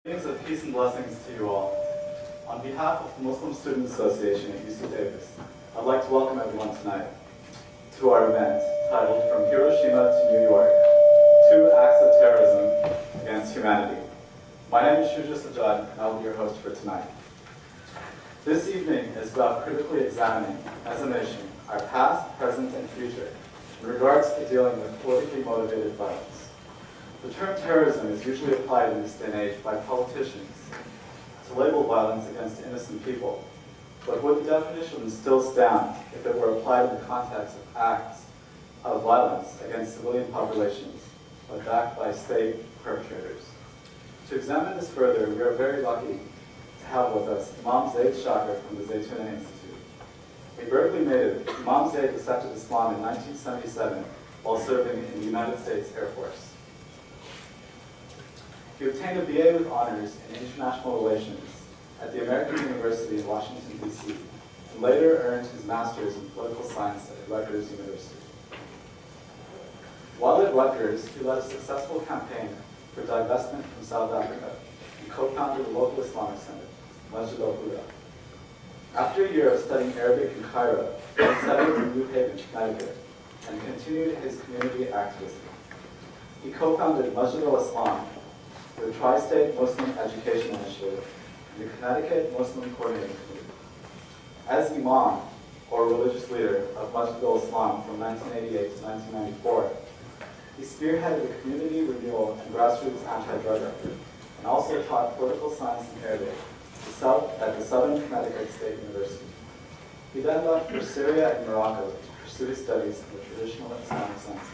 Greetings of peace and blessings to you all. On behalf of the Muslim Student Association at UC Davis, I'd like to welcome everyone tonight to our event titled From Hiroshima to New York, 2 Acts of Terrorism Against Humanity. My name is Shuja Sajjad, and I will be your host for tonight. This evening is about critically examining, as a nation, our past, present, and future in regards to dealing with politically motivated violence. The term terrorism is usually applied in this day and age by politicians to label violence against innocent people. But would the definition still stand if it were applied in the context of acts of violence against civilian populations, but backed by state perpetrators? To examine this further, we are very lucky to have with us Imam Zaid Shakir from the Zaytuna Institute. A Berkeley native, Imam Zaid accepted Islam in 1977 while serving in the United States Air Force. He obtained a BA with honors in international relations at the American University in Washington, D.C., and later earned his master's in political science at Rutgers University. While at Rutgers, he led a successful campaign for divestment from South Africa and co-founded a local Islamic center, Masjid al-Huda. After a year of studying Arabic in Cairo, he settled in New Haven, Connecticut, and continued his community activism. He co-founded Masjid al-Islam, the Tri-State Muslim Education Initiative, and the Connecticut Muslim Coordinating Committee. As Imam, or religious leader, of Masjid al-Islam from 1988 to 1994, he spearheaded the community renewal and grassroots anti-drug effort, and also taught political science in Arabic at the Southern Connecticut State University. He then left for Syria and Morocco to pursue his studies in the traditional Islamic sciences.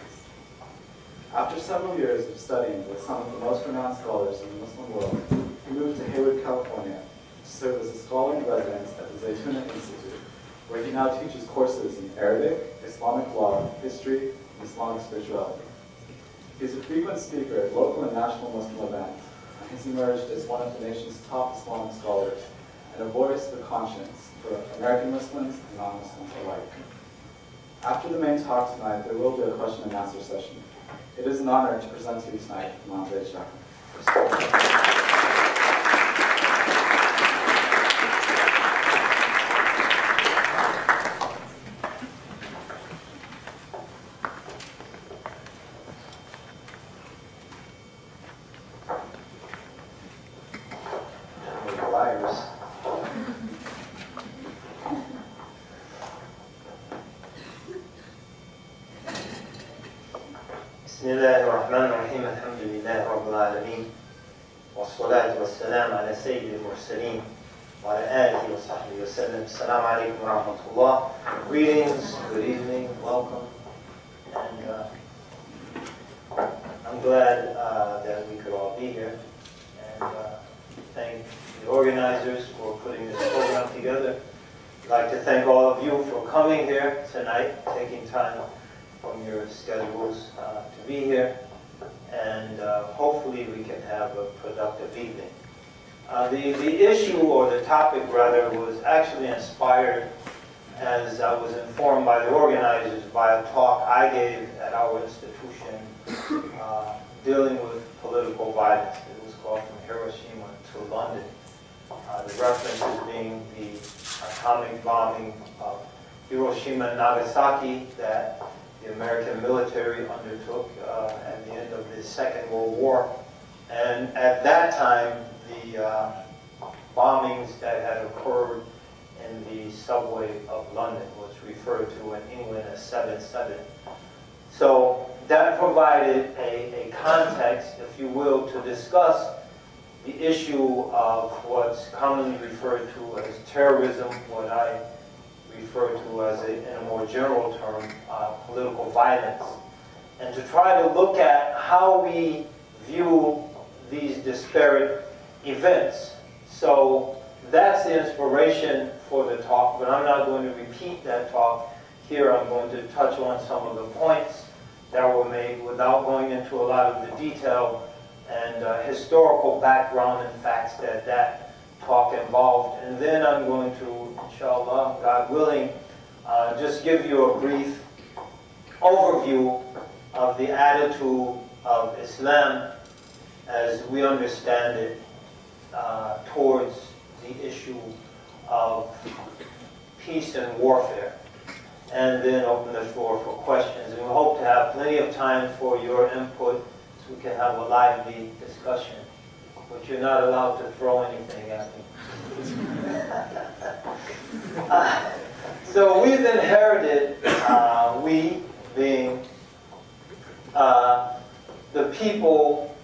After several years of studying with some of the most renowned scholars in the Muslim world, he moved to Hayward, California, to serve as a scholar in residence at the Zaytuna Institute, where he now teaches courses in Arabic, Islamic law, history, and Islamic spirituality. He is a frequent speaker at local and national Muslim events, and has emerged as one of the nation's top Islamic scholars and a voice of the conscience for American Muslims and non-Muslims alike. After the main talk tonight, there will be a question and answer session. It is an honor to present to you tonight Imam Zaid Shakir. بسم الله الرحمن الرحيم الحمد لله رب العالمين والصلاة والسلام على سيد المرسلين وعلى آله وصحبه وسلم. السلام عليكم ورحمة الله. Greetings, good evening, welcome, and I'm glad that we could all be here, and thank the organizers for putting this program together. I'd like to thank all of you for coming here tonight, taking time from your schedules to be here, and hopefully we can have a productive evening. The issue, or the topic rather, was actually inspired, as I was informed by the organizers, by a talk I gave at our institution dealing with political violence. It was called From Hiroshima to London. The references being the atomic bombing of Hiroshima and Nagasaki that the American military undertook at the end of the Second World War. And at that time, the bombings that had occurred in the subway of London was referred to in England as 7/7. So that provided a context, if you will, to discuss the issue of what's commonly referred to as terrorism, what I refer to as, in a more general term, political violence, and to try to look at how we view these disparate events. So that's the inspiration for the talk, but I'm not going to repeat that talk here. I'm going to touch on some of the points that were made without going into a lot of the detail and historical background and facts that talk involved. And then I'm going to, inshallah, God willing, just give you a brief overview of the attitude of Islam as we understand it peace and warfare, and then open the floor for questions. And we hope to have plenty of time for your input so we can have a lively discussion. But you're not allowed to throw anything at me. So we've inherited, we being the people,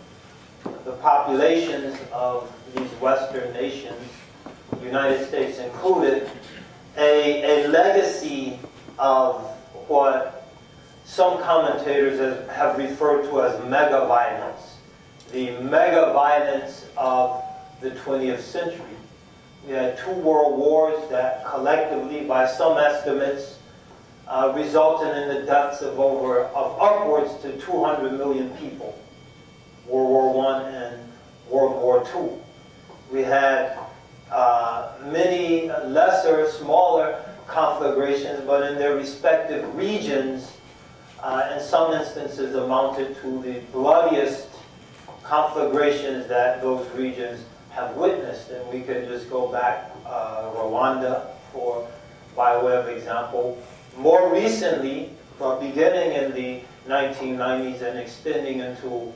the populations of these Western nations, United States included, a legacy of what some commentators have referred to as mega violence, the mega violence of the 20th century. We had 2 world wars that collectively, by some estimates, resulted in the deaths of upwards to 200 million people, World War I and World War II. We had many lesser, smaller conflagrations, but in their respective regions, in some instances amounted to the bloodiest conflagrations that those regions have witnessed. And we could just go back Rwanda by way of example. More recently, beginning in the 1990s and extending into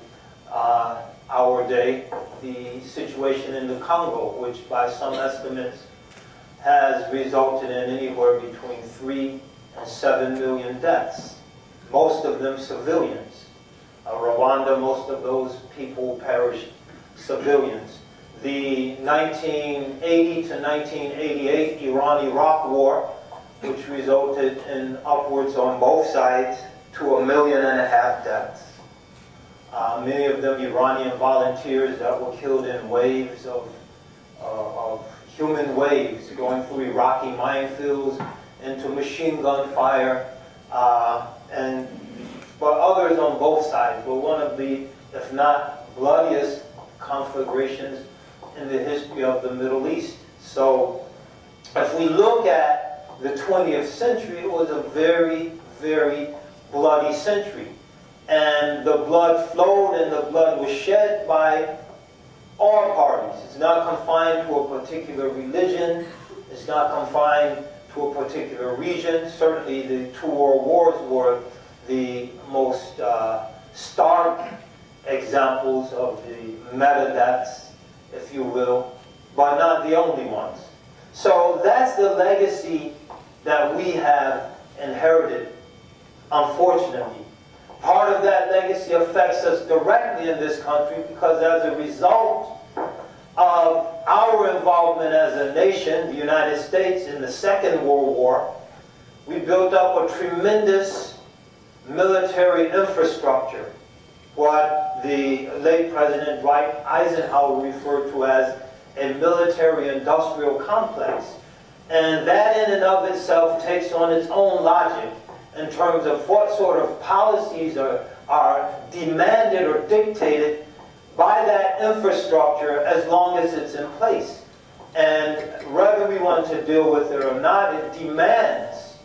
our day, the situation in the Congo, which by some estimates has resulted in anywhere between 3 and 7 million deaths, most of them civilians. Rwanda, most of those people perished civilians. The 1980 to 1988 Iran-Iraq war, which resulted in upwards on both sides to 1.5 million deaths. Many of them Iranian volunteers that were killed in waves of human waves, going through Iraqi minefields into machine gun fire, but others on both sides were one of the, if not bloodiest, conflagrations in the history of the Middle East. So if we look at the 20th century, it was a very, very bloody century. And the blood flowed and the blood was shed by all parties. It's not confined to a particular religion. It's not confined to a particular region. Certainly the 2 world wars were the most stark examples of the meta-deaths, if you will, but not the only ones. So that's the legacy that we have inherited, unfortunately. Part of that legacy affects us directly in this country because as a result of our involvement as a nation, the United States, in the Second World War, we built up a tremendous military infrastructure, what the late President Dwight Eisenhower referred to as a military-industrial complex. And that in and of itself takes on its own logic in terms of what sort of policies are demanded or dictated by that infrastructure as long as it's in place. And whether we want to deal with it or not, it demands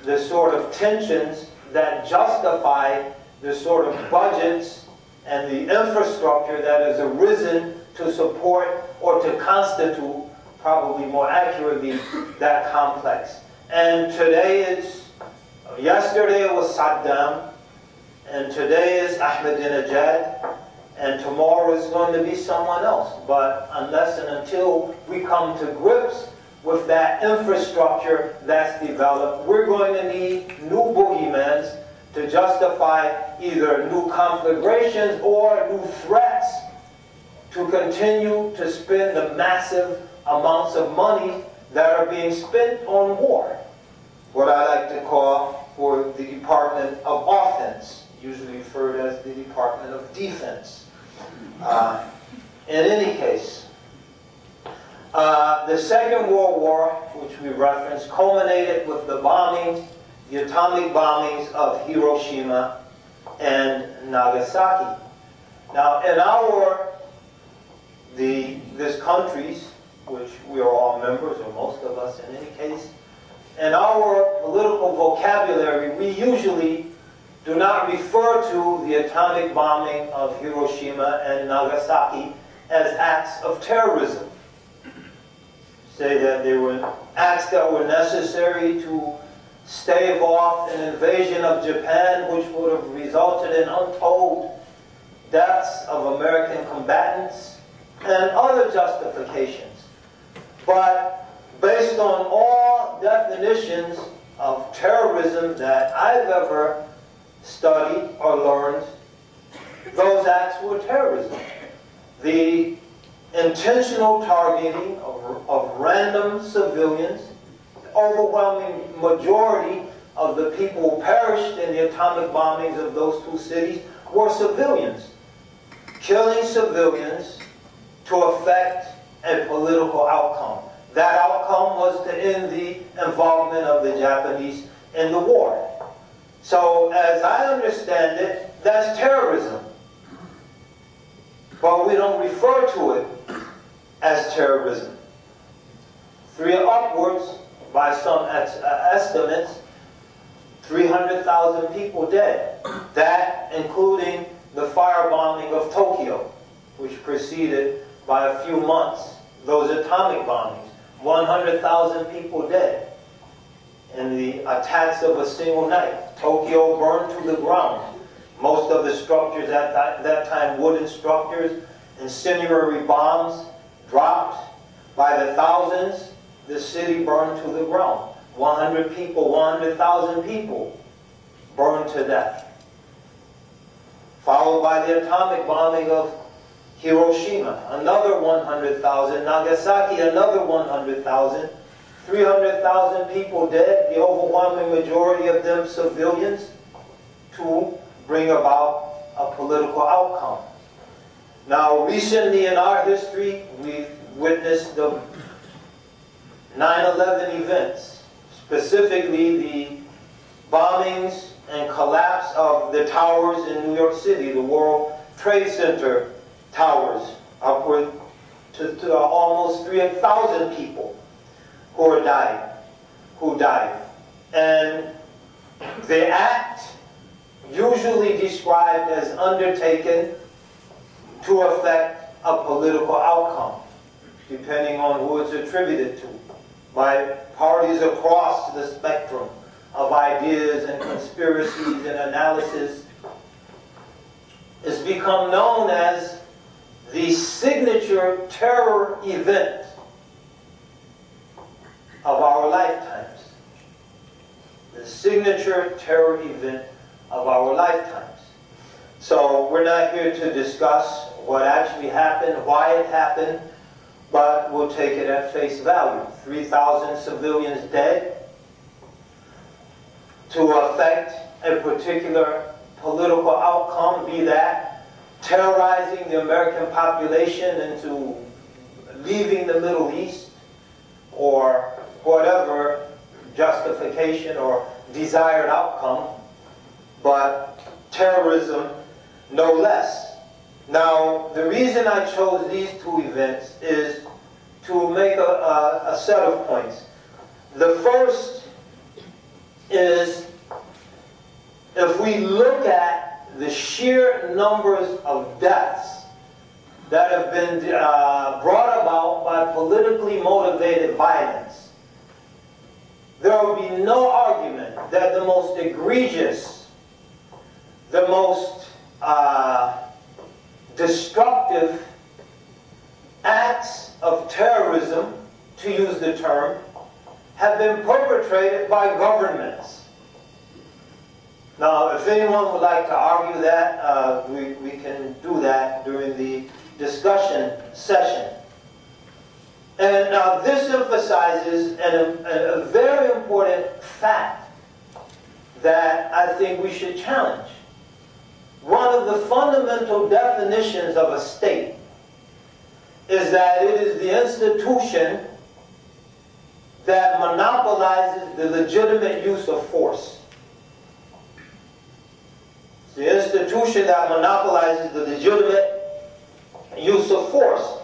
the sort of tensions that justify the sort of budgets and the infrastructure that has arisen to support or to constitute, probably more accurately, that complex. And yesterday it was Saddam, and today is Ahmadinejad, and tomorrow is going to be someone else. But unless and until we come to grips with that infrastructure that's developed, we're going to need new boogeymans to justify either new conflagrations or new threats to continue to spend the massive amounts of money that are being spent on war. What I like to call for the Department of Offense, usually referred as the Department of Defense. In any case, the Second World War, which we referenced, culminated with the bombings, the atomic bombings of Hiroshima and Nagasaki. Now, in this country's, which we are all members, or most of us in any case, in our political vocabulary, we usually do not refer to the atomic bombing of Hiroshima and Nagasaki as acts of terrorism. say that they were acts that were necessary to stave off an invasion of Japan, which would have resulted in untold deaths of American combatants, and other justifications. But based on all definitions of terrorism that I've ever studied or learned, those acts were terrorism. The intentional targeting of random civilians, the overwhelming majority of the people who perished in the atomic bombings of those two cities were civilians. Killing civilians to effect a political outcome. That outcome was to end the involvement of the Japanese in the war. So, as I understand it, that's terrorism. But we don't refer to it as terrorism. Upwards, by some estimates, 300,000 people dead. That including the firebombing of Tokyo, which preceded by a few months those atomic bombings. 100,000 people dead in the attacks of a single night. Tokyo burned to the ground. Most of the structures at that time, wooden structures, incendiary bombs dropped by the thousands. The city burned to the ground. 100 people, 100,000 people burned to death. Followed by the atomic bombing of Hiroshima, another 100,000. Nagasaki, another 100,000. 300,000 people dead, the overwhelming majority of them civilians, to bring about a political outcome. Now, recently in our history, we've witnessed the 9/11 events, specifically the bombings and collapse of the towers in New York City, the World Trade Center towers, upward to almost 3,000 people who died. And the act, usually described as undertaken to effect a political outcome, depending on who it's attributed to, by parties across the spectrum of ideas and conspiracies and analysis, has become known as the signature terror event of our lifetimes. The signature terror event of our lifetimes. So we're not here to discuss what actually happened, why it happened, but we'll take it at face value. 3,000 civilians dead to affect a particular political outcome, be that terrorizing the American population into leaving the Middle East, or whatever justification or desired outcome, but terrorism no less. Now, the reason I chose these two events is to make a set of points. The first is, if we look at the sheer numbers of deaths that have been brought about by politically motivated violence, there will be no argument that the most egregious, the most destructive acts of terrorism, to use the term, have been perpetrated by governments. Now, if anyone would like to argue that, we can do that during the discussion session. And now this emphasizes a very important fact that I think we should challenge. One of the fundamental definitions of a state is that it is the institution that monopolizes the legitimate use of force. It's the institution that monopolizes the legitimate use of force.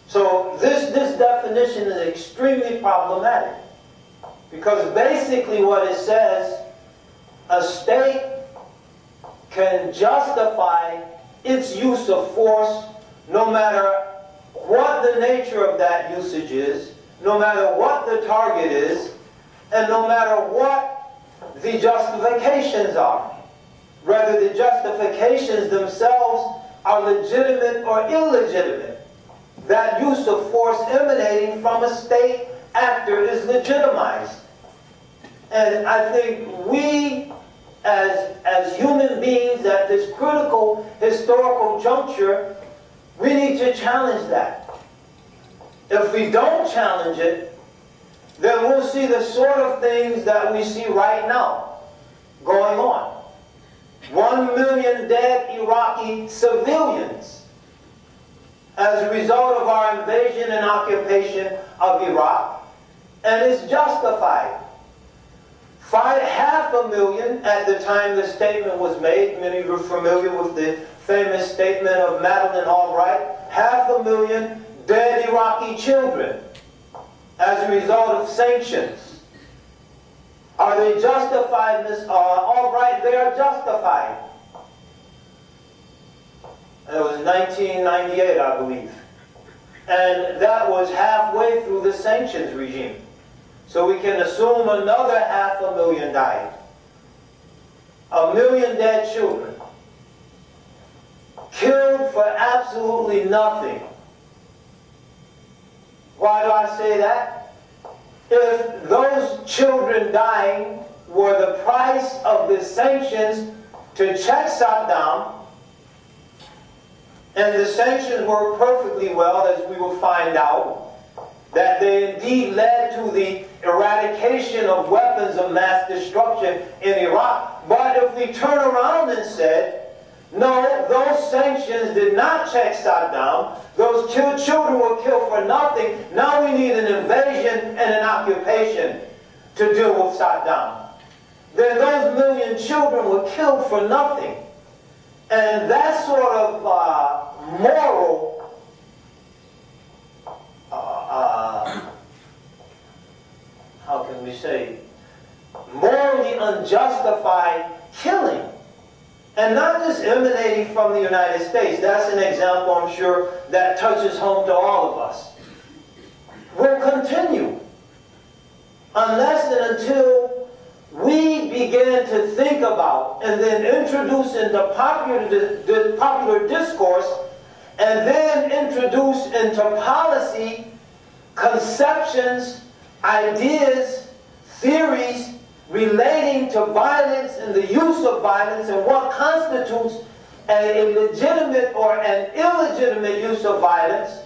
So this definition is extremely problematic, because basically what it says, a state can justify its use of force no matter what the nature of that usage is, no matter what the target is, and no matter what the justifications are. Whether the justifications themselves are legitimate or illegitimate. That use of force emanating from a state actor is legitimized. And I think we, as human beings at this critical historical juncture, we need to challenge that. If we don't challenge it, then we'll see the sort of things that we see right now going on. 1 million dead Iraqi civilians as a result of our invasion and occupation of Iraq, and it's justified. 500,000 at the time the statement was made. Many of you are familiar with the famous statement of Madeleine Albright. 500,000 dead Iraqi children as a result of sanctions. Are they justified, Ms. Albright? They are justified. And it was 1998, I believe. And that was halfway through the sanctions regime. So we can assume another 500,000 died. 1 million dead children. Killed for absolutely nothing. Why do I say that? If those children dying were the price of the sanctions to check Saddam, and the sanctions worked perfectly well, as we will find out, that they indeed led to the eradication of weapons of mass destruction in Iraq. But if we turn around and said, no, those sanctions did not check Saddam, those children were killed for nothing, now we need an invasion and an occupation to deal with Saddam, then those million children were killed for nothing. And that sort of moral how can we say, morally unjustified killing, and not just emanating from the United States. That's an example, I'm sure, that touches home to all of us. Will continue unless and until we begin to think about and then introduce into popular discourse and then introduce into policy conceptions, ideas, theories relating to violence and the use of violence and what constitutes a legitimate or an illegitimate use of violence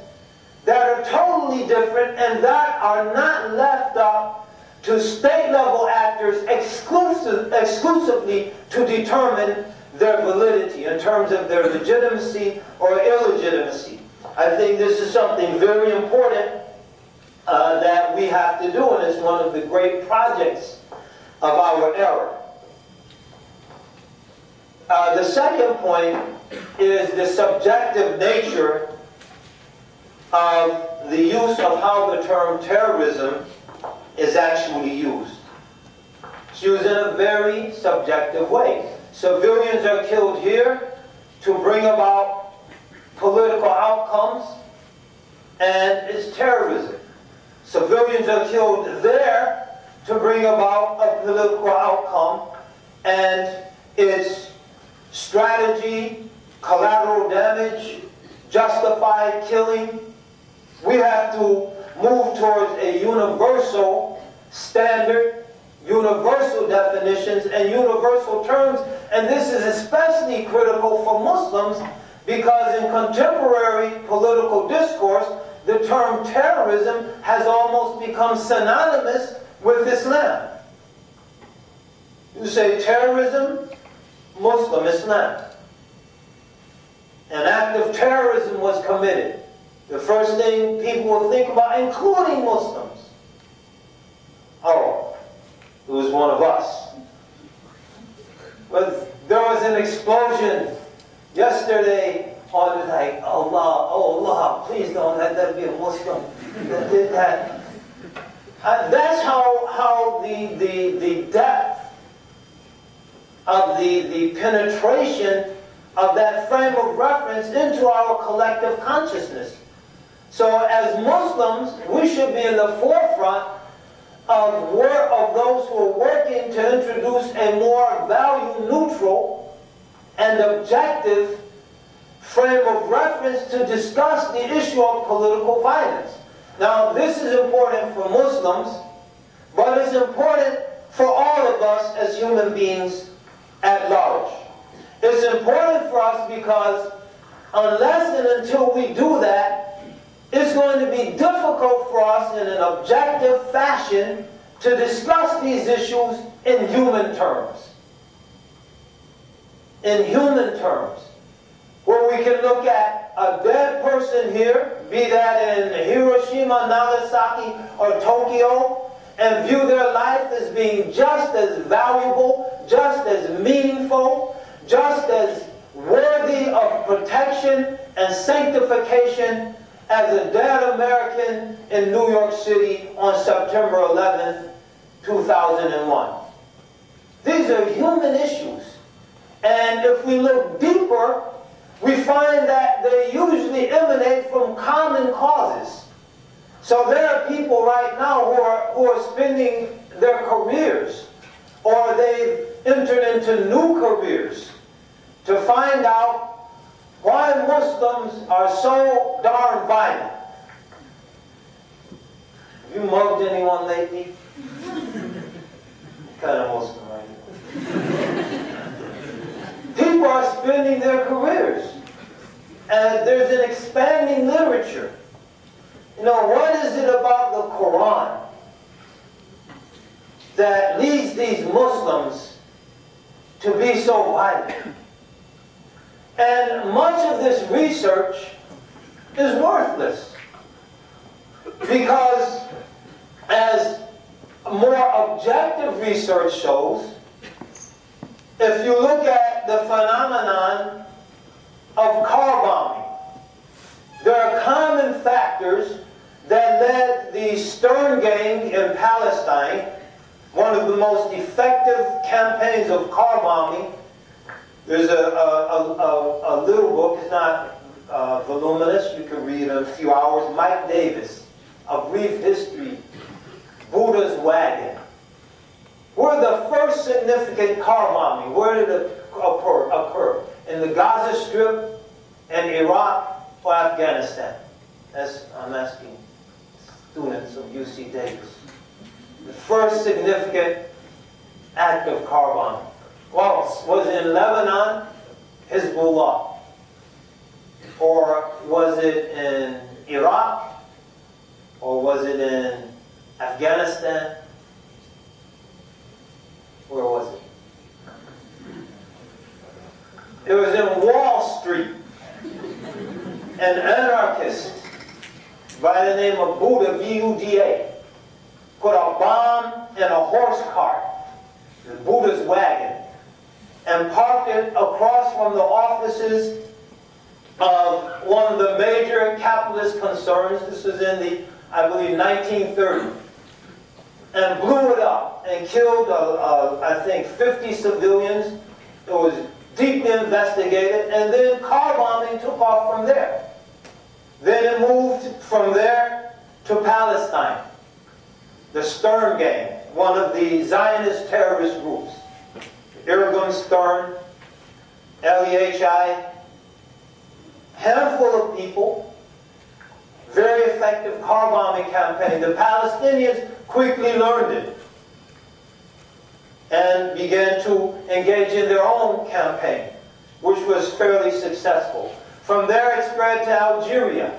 that are totally different and that are not left up to state-level actors exclusively to determine their validity in terms of their legitimacy or illegitimacy. I think this is something very important that we have to do, and it's one of the great projects of our era. The second point is the subjective nature of the use of how the term terrorism is actually used. It's used in a very subjective way. Civilians are killed here to bring about political outcomes, and it's terrorism. Civilians are killed there to bring about a political outcome, and it's strategy, collateral damage, justified killing. We have to move towards a universal standard, universal definitions, and universal terms. And this is especially critical for Muslims because in contemporary political discourse, the term terrorism has almost become synonymous with Islam. You say terrorism, Muslim, Islam. An act of terrorism was committed. The first thing people will think about, including Muslims, oh, it was one of us. But there was an explosion yesterday on like, Allah, oh Allah, please don't let that be a Muslim that did that. That's how the depth of the penetration of that frame of reference into our collective consciousness. So as Muslims, we should be in the forefront of those who are working to introduce a more value-neutral and objective frame of reference to discuss the issue of political violence. Now, this is important for Muslims, but it's important for all of us as human beings at large. It's important for us because unless and until we do that, it's going to be difficult for us in an objective fashion to discuss these issues in human terms. In human terms. Where we can look at a dead person here, be that in Hiroshima, Nagasaki, or Tokyo, and view their life as being just as valuable, just as meaningful, just as worthy of protection and sanctification as a dead American in New York City on September 11th, 2001. These are human issues. And if we look deeper, we find that they usually emanate from common causes. So there are people right now who are spending their careers, or they've entered into new careers, to find out why Muslims are so darn violent. Have you mugged anyone lately? What kind of Muslim are you? People are spending their careers. And there's an expanding literature. You know, what is it about the Quran that leads these Muslims to be so violent? And much of this research is worthless. Because as more objective research shows, if you look at the phenomenon of car bombing, there are common factors that led the Stern Gang in Palestine, one of the most effective campaigns of car bombing. There's a little book, it's not voluminous, you can read in a few hours, Mike Davis, A Brief History, Buddha's Wagon. Where the first significant car bombing, where did it occur? In the Gaza Strip, in Iraq, or Afghanistan? I'm asking students of UC Davis. The first significant act of car bombing. Well, was it in Lebanon? Hezbollah. Or was it in Iraq? Or was it in Afghanistan? Where was it? It was in Wall Street. An anarchist by the name of Buddha, B-U-D-A, put a bomb in a horse cart, the Buddha's wagon, and parked it across from the offices of one of the major capitalist concerns. This was in the, I believe, 1930s. And blew it up and killed, I think, 50 civilians. It was deeply investigated, and then car bombing took off from there. Then it moved from there to Palestine. The Stern Gang, one of the Zionist terrorist groups. Irgun Stern, L-E-H-I, handful of people, very effective car bombing campaign. The Palestinians quickly learned it and began to engage in their own campaign, which was fairly successful. From there it spread to Algeria.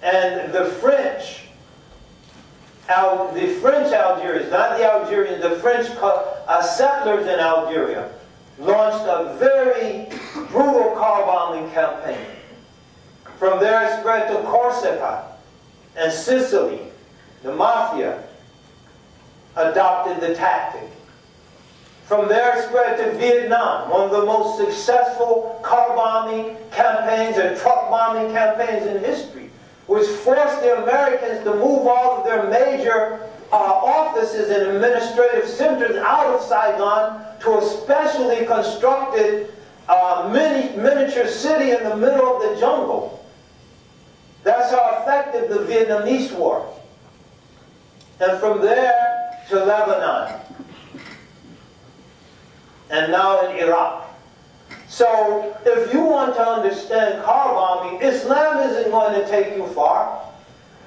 And the French Algerians, not the Algerians, the French settlers in Algeria launched a very brutal car bombing campaign. From there it spread to Corsica and Sicily. The mafia adopted the tactic. From there it spread to Vietnam, one of the most successful car bombing campaigns and truck bombing campaigns in history, which forced the Americans to move all of their major offices and administrative centers out of Saigon to a specially constructed miniature city in the middle of the jungle. That's how effective the Vietnamese were. And from there to Lebanon. And now in Iraq. So, if you want to understand car bombing, Islam isn't going to take you far.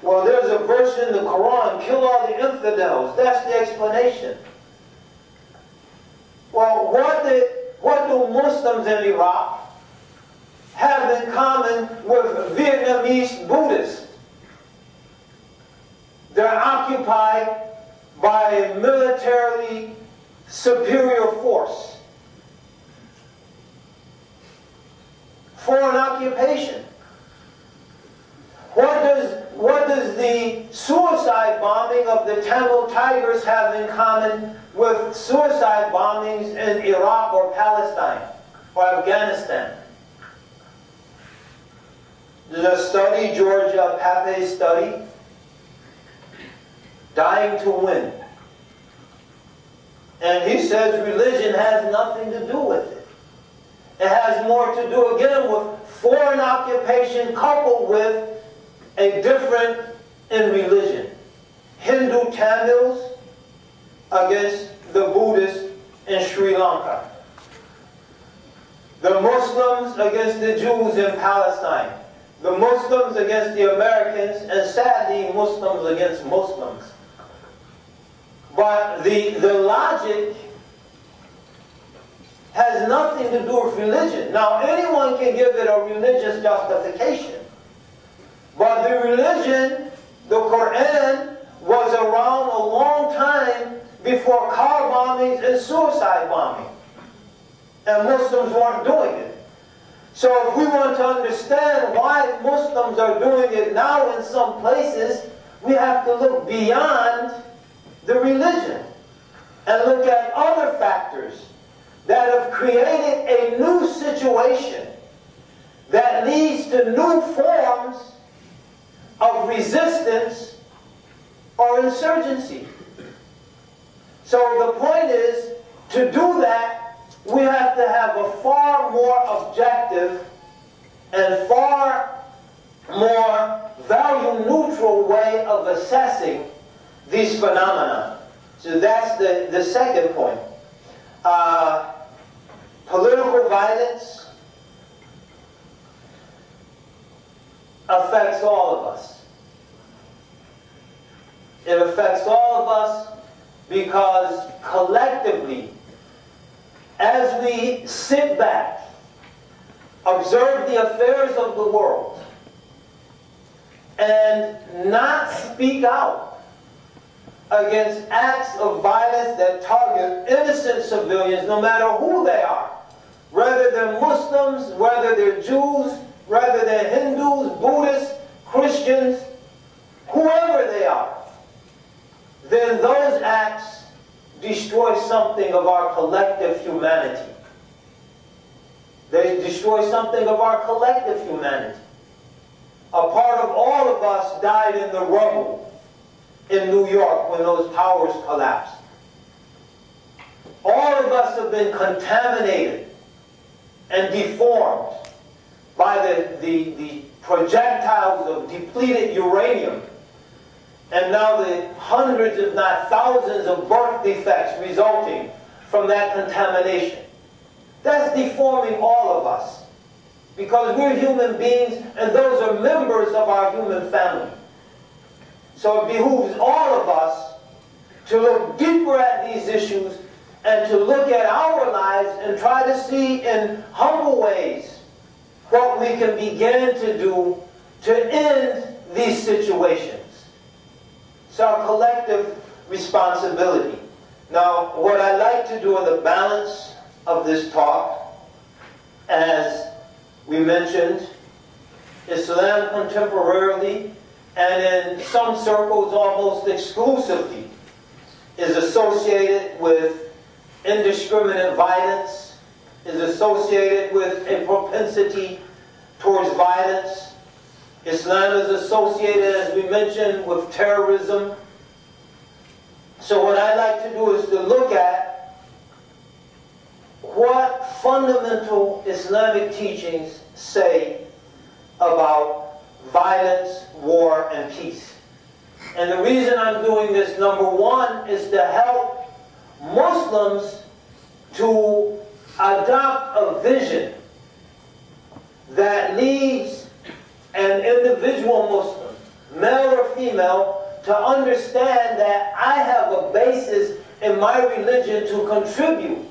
Well, there's a verse in the Quran, kill all the infidels. That's the explanation. Well, what do Muslims in Iraq have in common with Vietnamese Buddhists? They're occupied by a militarily superior force. Foreign occupation. What does the suicide bombing of the Tamil Tigers have in common with suicide bombings in Iraq or Palestine or Afghanistan? There's a study, Georgia Pape's study, Dying to Win. And he says religion has nothing to do with it. It has more to do, again, with foreign occupation coupled with a difference in religion. Hindu Tamils against the Buddhists in Sri Lanka. The Muslims against the Jews in Palestine. The Muslims against the Americans, and sadly, Muslims against Muslims. But the logic has nothing to do with religion. Now, anyone can give it a religious justification. But the religion, the Quran, was around a long time before car bombings and suicide bombing. And Muslims weren't doing it. So if we want to understand why Muslims are doing it now in some places, we have to look beyond the religion and look at other factors that have created a new situation that leads to new forms of resistance or insurgency. So the point is, to do that, we have to have a far more objective and far more value-neutral way of assessing these phenomena. So that's the second point. Political violence affects all of us. It affects all of us because collectively, as we sit back, observe the affairs of the world, and not speak out against acts of violence that target innocent civilians, no matter who they are, whether they're Muslims, whether they're Jews, whether they're Hindus, Buddhists, Christians, whoever they are, then those acts destroy something of our collective humanity. They destroy something of our collective humanity. A part of all of us died in the rubble in New York when those towers collapsed. All of us have been contaminated and deformed by the projectiles of depleted uranium, and now the hundreds, if not thousands, of birth defects resulting from that contamination. That's deforming all of us, because we're human beings and those are members of our human family. So it behooves all of us to look deeper at these issues and to look at our lives and try to see in humble ways what we can begin to do to end these situations. It's our collective responsibility. Now, what I'd like to do in the balance of this talk, as we mentioned, Islam contemporarily, and in some circles almost exclusively, is associated with indiscriminate violence, is associated with a propensity towards violence. Islam is associated, as we mentioned, with terrorism. So what I'd like to do is to look at what fundamental Islamic teachings say about violence, war, and peace. And the reason I'm doing this, number one, is to help Muslims to adopt a vision that leads an individual Muslim, male or female, to understand that I have a basis in my religion to contribute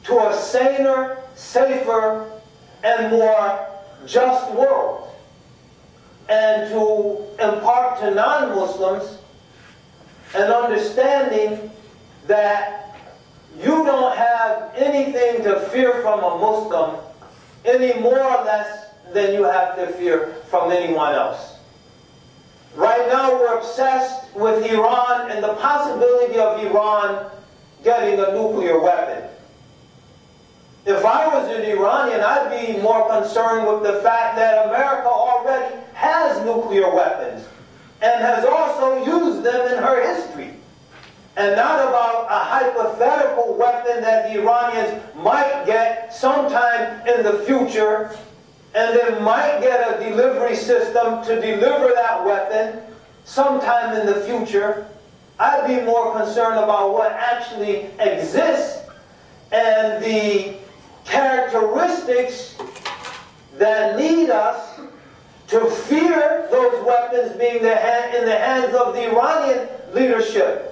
to a saner, safer, and more just world, and to impart to non-Muslims an understanding that you don't have anything to fear from a Muslim any more or less than you have to fear from anyone else. Right now we're obsessed with Iran and the possibility of Iran getting a nuclear weapon. If I was an Iranian, I'd be more concerned with the fact that America already has nuclear weapons and has also used them in her history. And not about a hypothetical weapon that the Iranians might get sometime in the future, and they might get a delivery system to deliver that weapon sometime in the future. I'd be more concerned about what actually exists and the characteristics that lead us to fear those weapons being in the hands of the Iranian leadership.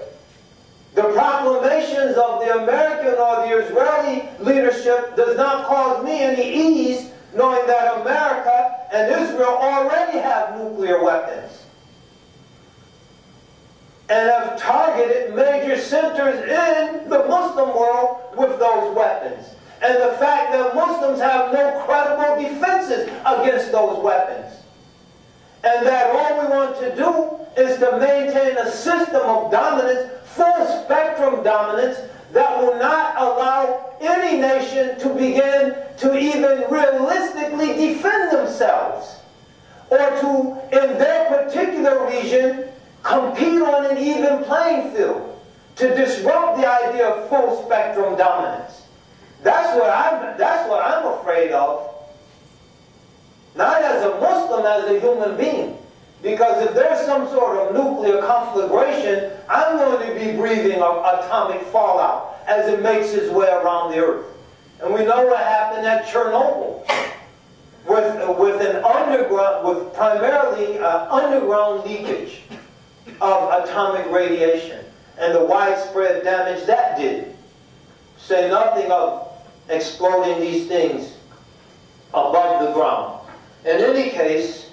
The proclamations of the American or the Israeli leadership does not cause me any ease, knowing that America and Israel already have nuclear weapons and have targeted major centers in the Muslim world with those weapons. And the fact that Muslims have no credible defenses against those weapons. And that all we want to do is to maintain a system of dominance, full spectrum dominance, that will not allow any nation to begin to even realistically defend themselves, or to, in their particular region, compete on an even playing field, to disrupt the idea of full spectrum dominance. That's what I'm afraid of. Not as a Muslim, as a human being. Because if there's some sort of nuclear conflagration, I'm going to be breathing atomic fallout as it makes its way around the earth. And we know what happened at Chernobyl, with primarily underground leakage of atomic radiation and the widespread damage that did. Say nothing of exploding these things above the ground. In any case,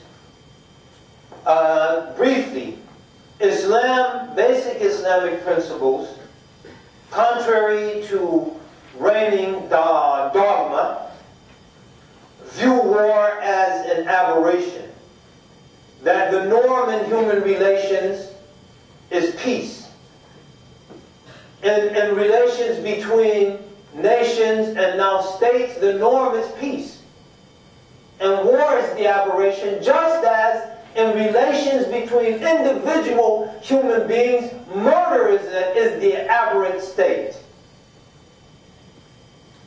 briefly, Islam, basic Islamic principles, contrary to reigning dogma, view war as an aberration. That the norm in human relations is peace. In relations between nations and now states, the norm is peace. And war is the aberration, just as in relations between individual human beings, murder is the aberrant state.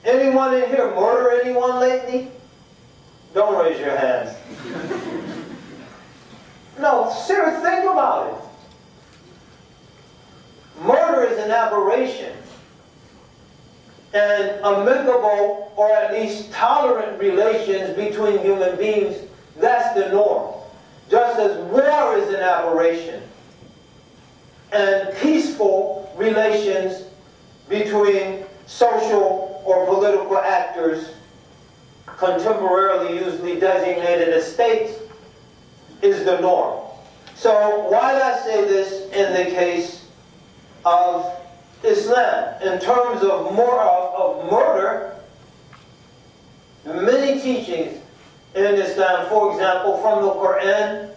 Anyone in here murder anyone lately? Don't raise your hands. No, seriously, think about it. Murder is an aberration. And amicable, or at least tolerant relations between human beings, that's the norm. Just as war is an aberration. And peaceful relations between social or political actors, contemporarily usually designated as states, is the norm. So why did I say this in the case of Islam? In terms of murder, many teachings in Islam, for example, from the Quran,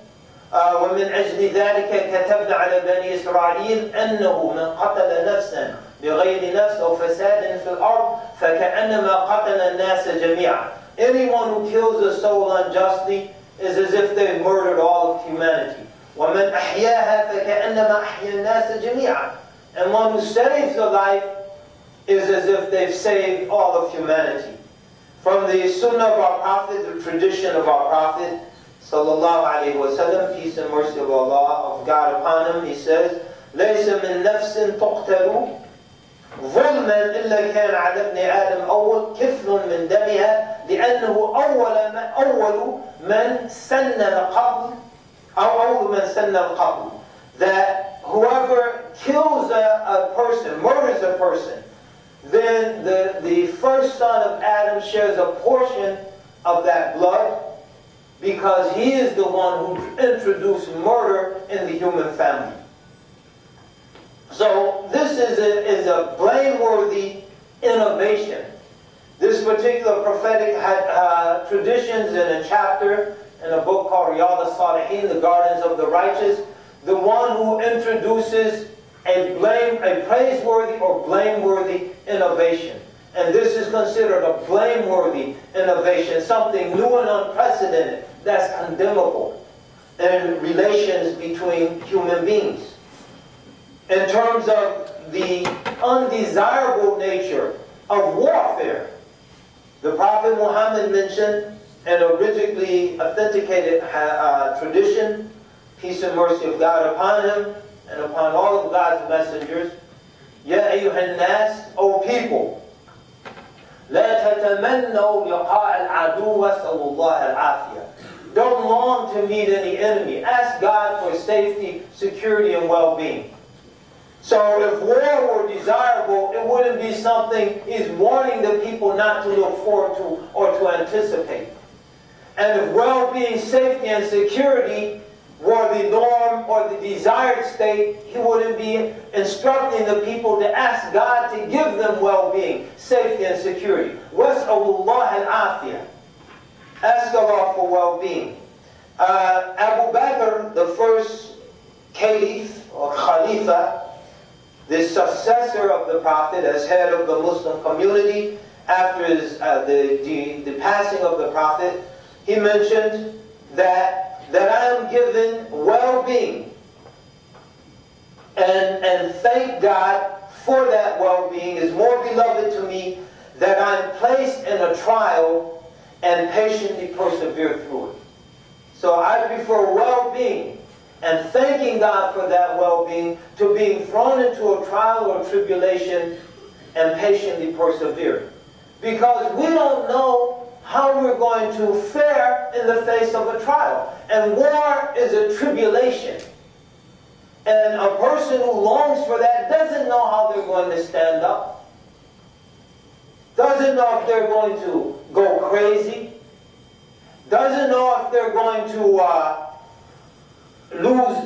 وَمِنْ أَجْلِ ذَلِكَ كَتَبْنَا عَلَى بَنِي إِسْرَائِيلَ أَنَّهُ مَنْ قَتَلَ نَفْسًا بِغَيْرِ نَفْسٍ أَوْ فَسَادٍ فِي الْأَرْضِ فَكَأَنَّمَا قَتَلَ النَّاسَ جَمِيعًا. Anyone who kills a soul unjustly is as if they murdered all of humanity. وَمَنْ أَحْيَاهَا فَكَأَنَّمَا أَحْيَا النَّاسَ جَمِيعًا. And one who saves a life is as if they've saved all of humanity. From the sunnah of our Prophet, the tradition of our Prophet, sallallahu alayhi wa sallam, peace and mercy of Allah, of God upon him, he says, لَيْسَ مِن نَفْسٍ تُقْتَلُ ظلما إلا كان على ابن آدم أول كفل من دمها لأنه أول من سن القتل أو أول من سن القتل. That whoever kills a person, murders a person, then the first son of Adam shares a portion of that blood because he is the one who introduced murder in the human family. So this is a blameworthy innovation. This particular prophetic traditions in a chapter in a book called Riyadh al-Salihin, the Gardens of the Righteous, the one who introduces a praiseworthy or blameworthy innovation. And this is considered a blameworthy innovation, something new and unprecedented that's condemnable in relations between human beings. In terms of the undesirable nature of warfare, the Prophet Muhammad mentioned an originally authenticated tradition, peace and mercy of God upon him and upon all of God's messengers. Ya ayyuhan nas, O people, la tatamannaw liqa' al-adu was'alullah al-afiyah. Don't long to meet any enemy. Ask God for safety, security, and well-being. So if war were desirable, it wouldn't be something he's warning the people not to look forward to or to anticipate. And if well-being, safety, and security were the norm or the desired state, he wouldn't be instructing the people to ask God to give them well-being, safety, and security. Was'alullah al-afiyah. Ask Allah for well-being. Abu Bakr, the first caliph or khalifa, the successor of the Prophet as head of the Muslim community after the passing of the Prophet, he mentioned that I am given well-being and thank God for that well-being is more beloved to me that I am placed in a trial and patiently persevere through it. So I prefer well-being and thanking God for that well-being to being thrown into a trial or tribulation and patiently persevere. Because we don't know how we're going to fare in the face of a trial. And war is a tribulation. And a person who longs for that doesn't know how they're going to stand up. Doesn't know if they're going to go crazy. Doesn't know if they're going to lose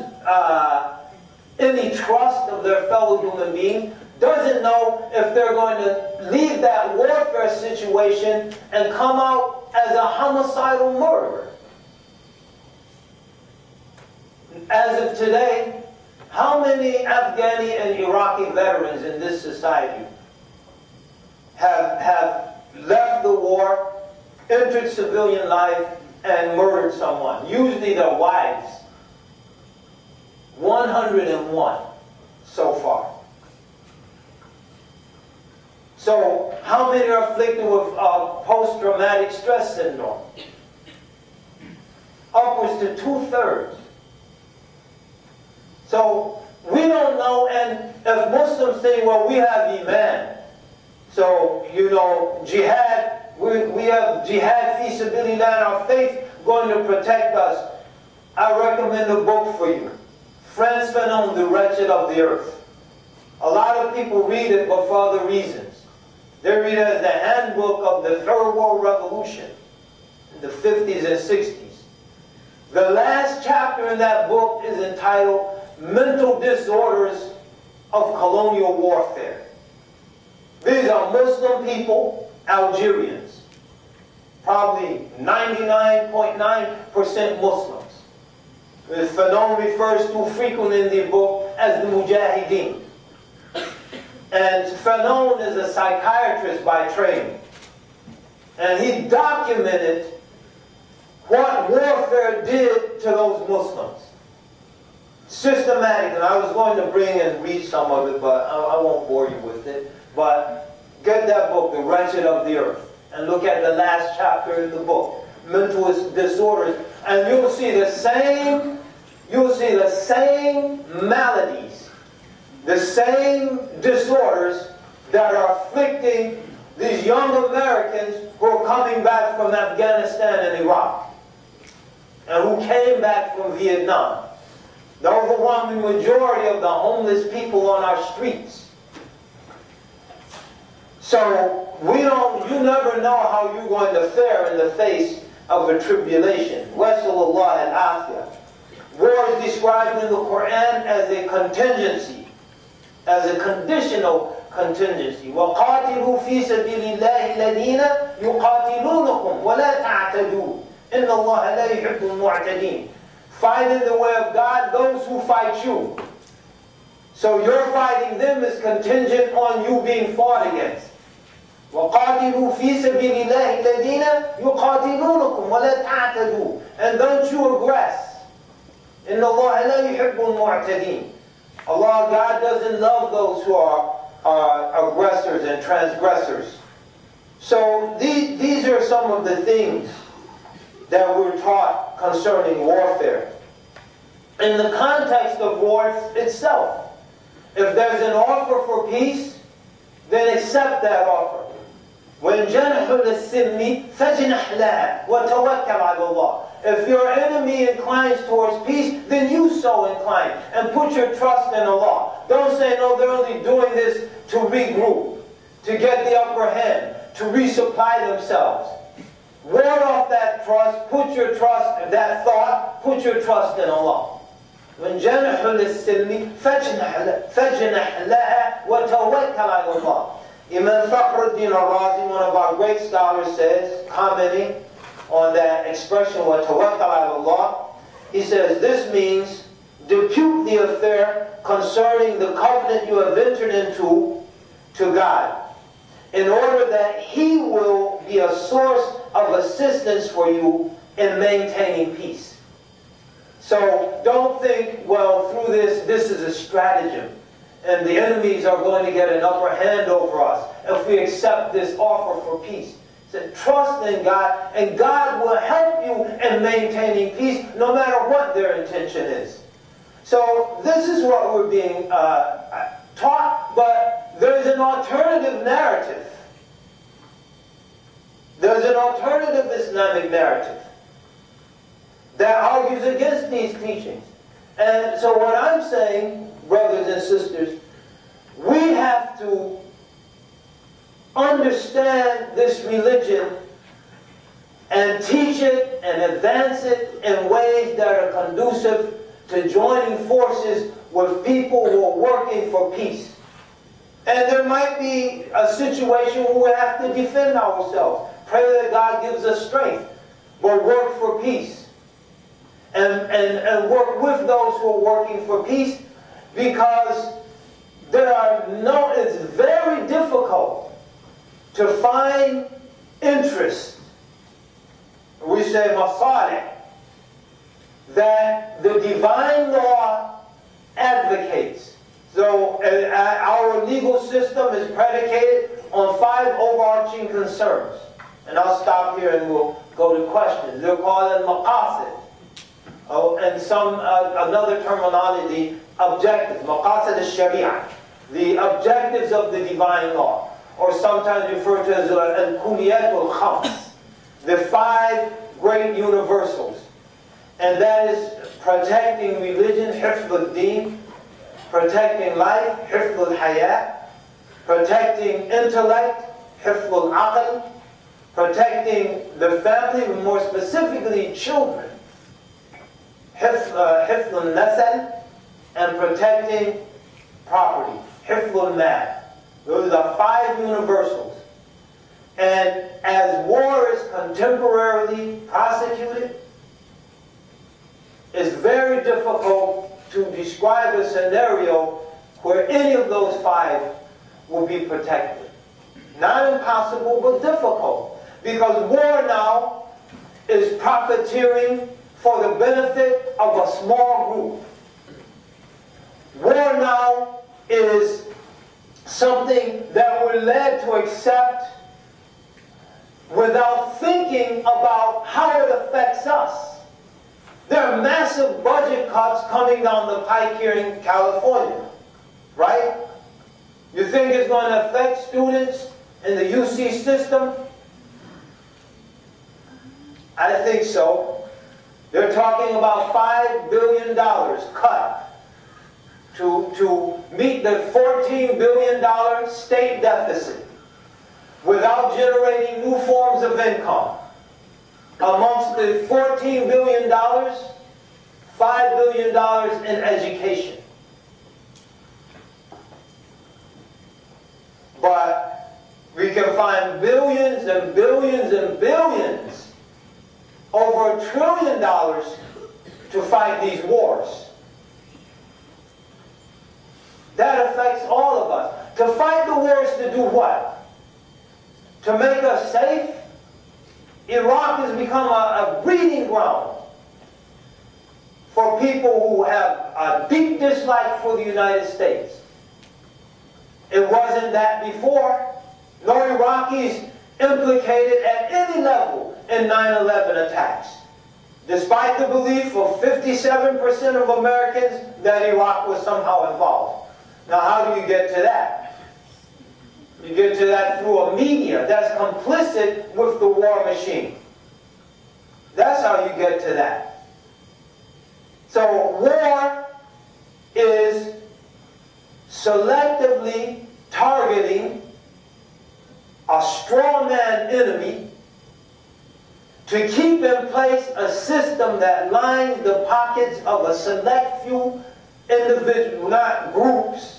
any trust of their fellow human being, doesn't know if they're going to leave that warfare situation and come out as a homicidal murderer. As of today, how many Afghani and Iraqi veterans in this society have left the war, entered civilian life, and murdered someone, usually their wives? 101 so far. So, how many are afflicted with post-traumatic stress syndrome? Upwards to 2/3. So, we don't know, and if Muslims say, well, we have Iman. So, you know, jihad, we have jihad fi sabilillah, our faith going to protect us. I recommend a book for you. Frantz Fanon, The Wretched of the Earth. A lot of people read it, but for other reasons. They read it as the handbook of the Third World Revolution in the 50s and 60s. The last chapter in that book is entitled Mental Disorders of Colonial Warfare. These are Muslim people, Algerians. Probably 99.9% Muslims. Fanon refers to frequently in the book as the Mujahideen. And Fanon is a psychiatrist by training. And he documented what warfare did to those Muslims. Systematic. And I was going to bring and read some of it, but I won't bore you with it. But get that book, The Wretched of the Earth, and look at the last chapter in the book. mental disorders, and you'll see the same maladies, the same disorders that are afflicting these young Americans who are coming back from Afghanistan and Iraq, and who came back from Vietnam. The overwhelming majority of the homeless people on our streets. So you never know how you're going to fare in the face of a tribulation. Wasallallahu al-afiyah. War is described in the Quran as a contingency, as a conditional contingency. وَقَاتِلُوا فِي سَبِيلِ اللَّهِ الَّذِينَ يُقَاتِلُونَكُمْ وَلَا تَعْتَدُوا إِنَّ اللَّهَ لَا يُحِبُّ الْمُعْتَدِينَ. Fight in the way of God those who fight you. So your fighting them is contingent on you being fought against. وَقَاتِلُوا فِي سَبِيلِ اللَّهِ الَّذِينَ يُقَاتِلُونَكُمْ وَلَا تَعْتَدُوا. And don't you aggress. إِنَّ اللَّهَ لَا يُحِبُّ الْمُعْتَدِينَ. Allah, God doesn't love those who are aggressors and transgressors. So these are some of the things that we're taught concerning warfare. In the context of war itself, if there's an offer for peace, then accept that offer. وَإِنْ جَنَحُوا لِلسِّلْمِ فَاجْنَحْ لَهَا وَتَوَكَّلْ عَلَى اللَّهِ. If your enemy inclines towards peace, then you so incline, and put your trust in Allah. Don't say, no, they're only doing this to regroup, to get the upper hand, to resupply themselves. Ward off that trust, put your trust, that thought, put your trust in Allah. وَإِنْ جَنَحُوا لِلسِّلْمِ فَاجْنَحْ لَهَا وَتَوَكَّلْ عَلَى اللَّهِ. Imam Fakhruddin al-Razi, one of our great scholars, says, commenting on that expression, وَتَوَكَّلْ عَلَى اللَّهِ, he says, this means depute the affair concerning the covenant you have entered into to God, in order that He will be a source of assistance for you in maintaining peace. So don't think, well, through this is a stratagem, and the enemies are going to get an upper hand over us if we accept this offer for peace. So trust in God, and God will help you in maintaining peace no matter what their intention is. So this is what we're being taught, but there's an alternative narrative. There's an alternative Islamic narrative that argues against these teachings. And so what I'm saying, brothers and sisters, we have to understand this religion and teach it and advance it in ways that are conducive to joining forces with people who are working for peace. And there might be a situation where we have to defend ourselves. Pray that God gives us strength, but work for peace. And work with those who are working for peace, because it's very difficult to find interest, we say masalih, that the divine law advocates. So our legal system is predicated on 5 overarching concerns. And I'll stop here and we'll go to questions. They're called al-maqasid. And another terminology, objectives, maqasid al-sharia, the objectives of the divine law, or sometimes referred to as al-kuliyat al-khams, the 5 great universals. And that is protecting religion, hifz al-deen, protecting life, hifz al-hayat, protecting intellect, hifz al-aql, protecting the family, but more specifically children, hifz al-nasal, and protecting property, hifz al-mal. Those are the 5 universals. And as war is contemporarily prosecuted, it's very difficult to describe a scenario where any of those 5 will be protected. Not impossible, but difficult. Because war now is profiteering for the benefit of a small group. War now is something that we're led to accept without thinking about how it affects us. There are massive budget cuts coming down the pike here in California, right? You think it's going to affect students in the UC system? I think so. They're talking about $5 billion cut to meet the $14 billion state deficit without generating new forms of income. Amongst the $14 billion, $5 billion in education. But we can find billions and billions and billions, over $1 trillion to fight these wars. That affects all of us. To fight the wars to do what? To make us safe? Iraq has become a breeding ground for people who have a deep dislike for the United States. It wasn't that before. No Iraqis implicated at any level in 9/11 attacks, despite the belief of 57% of Americans that Iraq was somehow involved. Now, how do you get to that? You get to that through a media that's complicit with the war machine. That's how you get to that. So war is selectively targeting a strawman enemy to keep in place a system that lines the pockets of a select few individuals, not groups,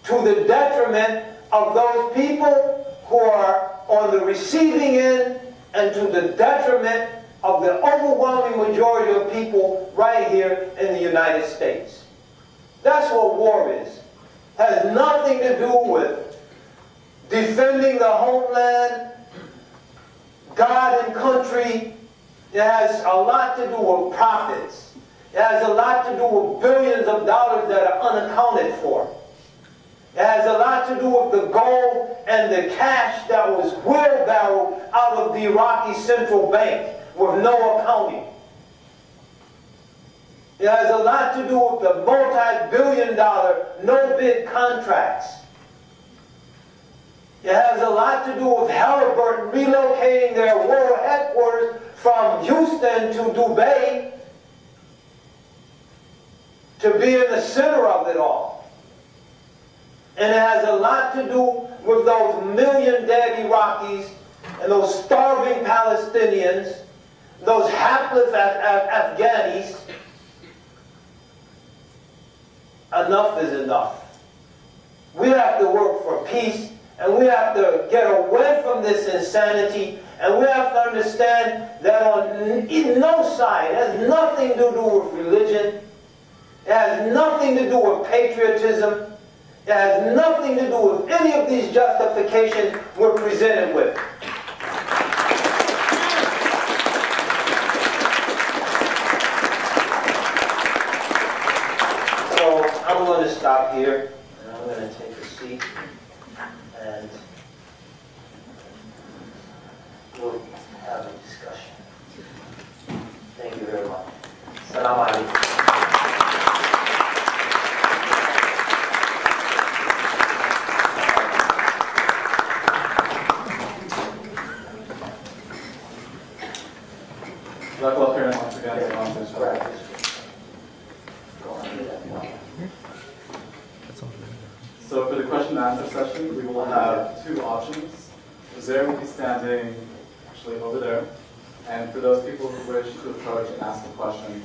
to the detriment of those people who are on the receiving end and to the detriment of the overwhelming majority of people right here in the United States. That's what war is. It has nothing to do with defending the homeland, God and country. It has a lot to do with profits. It has a lot to do with billions of dollars that are unaccounted for. It has a lot to do with the gold and the cash that was wheelbarrowed out of the Iraqi central bank with no accounting. It has a lot to do with the multi-billion-dollar no-bid contracts. It has a lot to do with Halliburton relocating their world headquarters from Houston to Dubai to be in the center of it all. And it has a lot to do with those million dead Iraqis and those starving Palestinians, those hapless Afghanis. Enough is enough. We have to work for peace, and we have to get away from this insanity, and we have to understand that on no side, it has nothing to do with religion, it has nothing to do with patriotism, it has nothing to do with any of these justifications we're presented with. So I'm going to stop here, and I'm going to take a seat, and we'll have a discussion. Thank you very much. Assalamu alaikum. Once again, Imam Zaid Shakir. So for the question and answer session, we will have two options. Zaid will be standing actually over there. And for those people who wish to approach and ask a question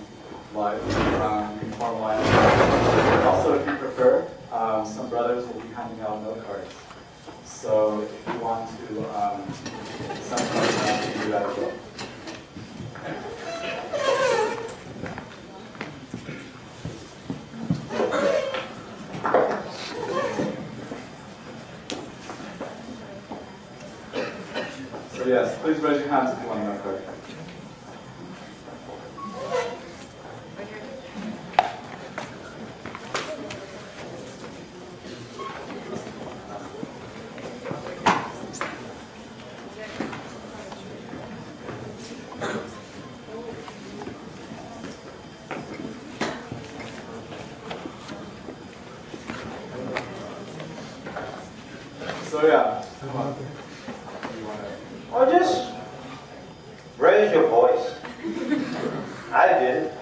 live, you can formalize it. Also, if you prefer, some brothers will be handing out note cards. So if you want to send questions, you can do that as well. So yes, please raise your hands if you want to know card. So yeah. Or just raise your voice. I did it.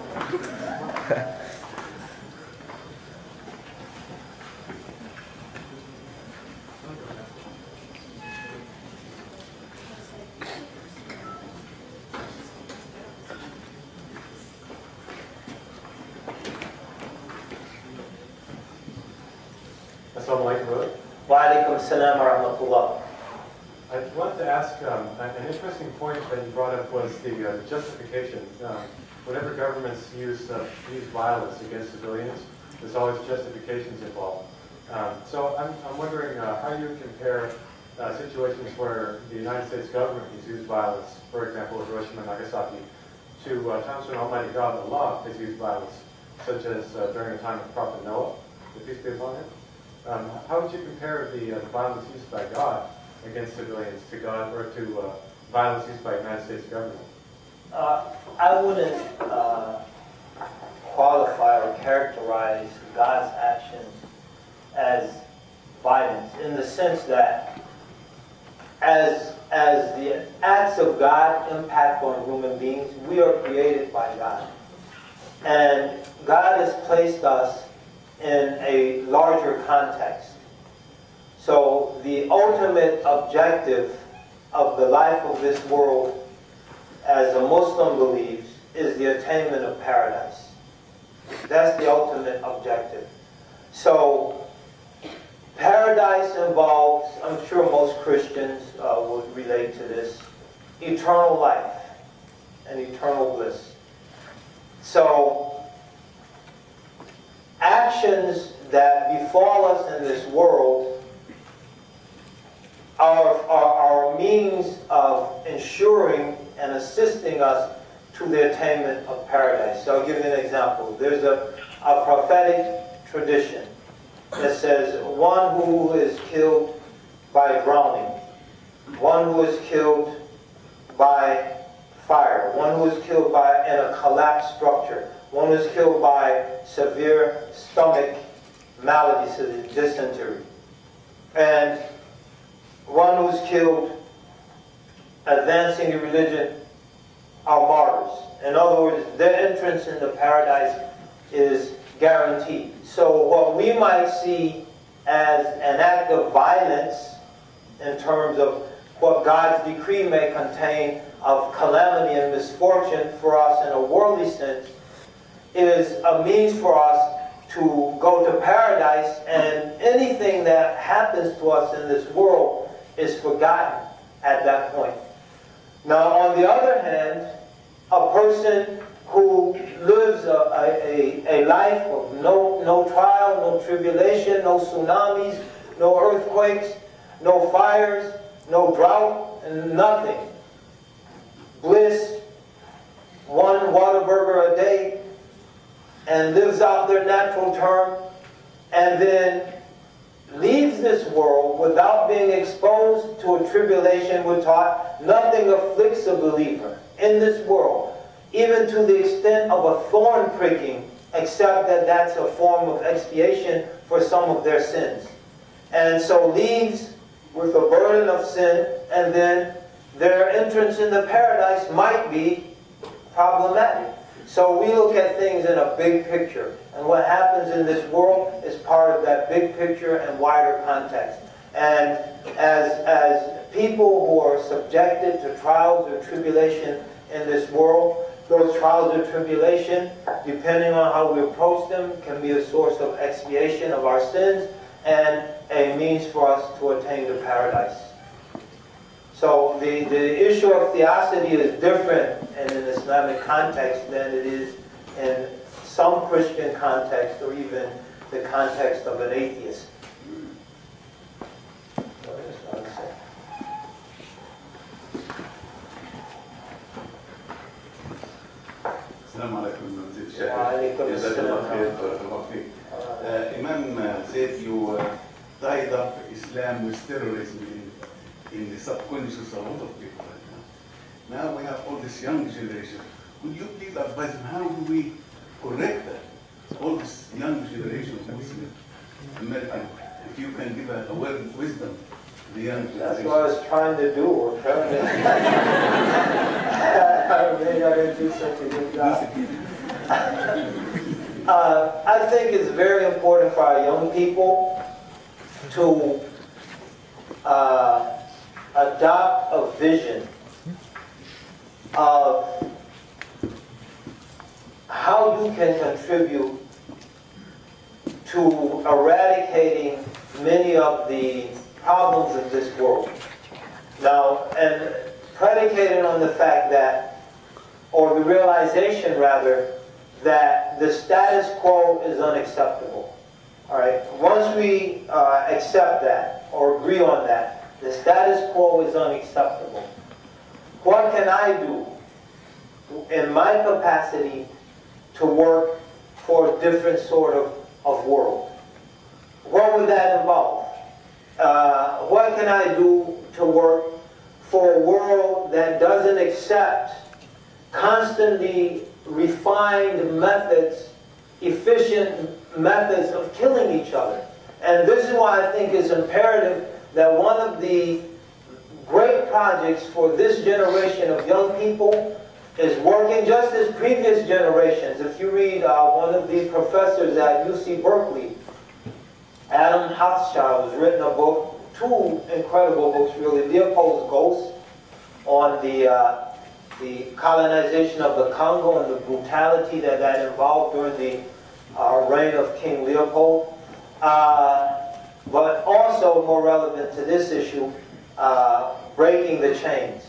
Assalamu alaikum. Wa alaikum assalam wa rahmatullah. I wanted to ask, an interesting point that you brought up was the justification. Whenever governments use violence against civilians, there's always justifications involved. So I'm wondering how you compare situations where the United States government has used violence, for example, Hiroshima and Nagasaki, to times when Almighty God, Allah, has used violence, such as during the time of Prophet Noah, the peace be upon him. How would you compare the violence used by God against civilians to God, or to violence used by the United States government? I wouldn't qualify or characterize God's actions as violence, in the sense that as the acts of God impact on human beings, we are created by God. And God has placed us in a larger context. So the ultimate objective of the life of this world, as a Muslim believes, is the attainment of paradise. That's the ultimate objective. So paradise involves, I'm sure most Christians would relate to this, eternal life and eternal bliss. So actions that befall us in this world are means of ensuring and assisting us to the attainment of paradise. So I'll give you an example. There's a prophetic tradition that says one who is killed by drowning, one who is killed by fire, one who is killed in a collapsed structure, one who is killed by severe stomach malady, dysentery, and one who is killed advancing the religion are martyrs. In other words, their entrance into paradise is guaranteed. So what we might see as an act of violence in terms of what God's decree may contain of calamity and misfortune for us in a worldly sense is a means for us to go to paradise, and anything that happens to us in this world is forgotten at that point. Now, on the other hand, a person who lives a life of no trial, no tribulation, no tsunamis, no earthquakes, no fires, no drought, and nothing. Bliss, one Whataburger a day, and lives out their natural term, and then leaves this world without being exposed to a tribulation. We're taught nothing afflicts a believer in this world, even to the extent of a thorn pricking, except that that's a form of expiation for some of their sins. And so leaves with a burden of sin, and then their entrance into paradise might be problematic. So we look at things in a big picture, and what happens in this world is part of that big picture and wider context. And as people who are subjected to trials or tribulation in this world, those trials or tribulation, depending on how we approach them, can be a source of expiation of our sins and a means for us to attain to paradise. So the issue of theosity is different in an Islamic context than it is in some Christian context, or even the context of an atheist. السلام عليكم Imam Zaid Shakir. Jazakallah khair, barakallah feek. Imam Zaid, you tied up Islam with terrorism in the subconscious of a lot of people right now. Now we have all this young generation. Would you please advise them, how do we correct that? All this young generation of Muslim American, if you can give a word of wisdom the young That's generation. what I was trying to do, or trying to. Maybe I didn't do such a good job. I think it's very important for our young people to adopt a vision of how you can contribute to eradicating many of the problems of this world. Now, and predicated on the fact that, or the realization rather, that the status quo is unacceptable. All right, once we accept that or agree on that, the status quo is unacceptable. What can I do in my capacity to work for a different sort of world? What would that involve? What can I do to work for a world that doesn't accept constantly refined methods, efficient methods of killing each other? And this is why I think it's imperative that one of the great projects for this generation of young people is working just as previous generations. If you read one of the professors at UC Berkeley, Adam Hochschild, has written a book, two incredible books really, Leopold's Ghost, on the colonization of the Congo and the brutality that involved during the reign of King Leopold. But also more relevant to this issue, Breaking the Chains,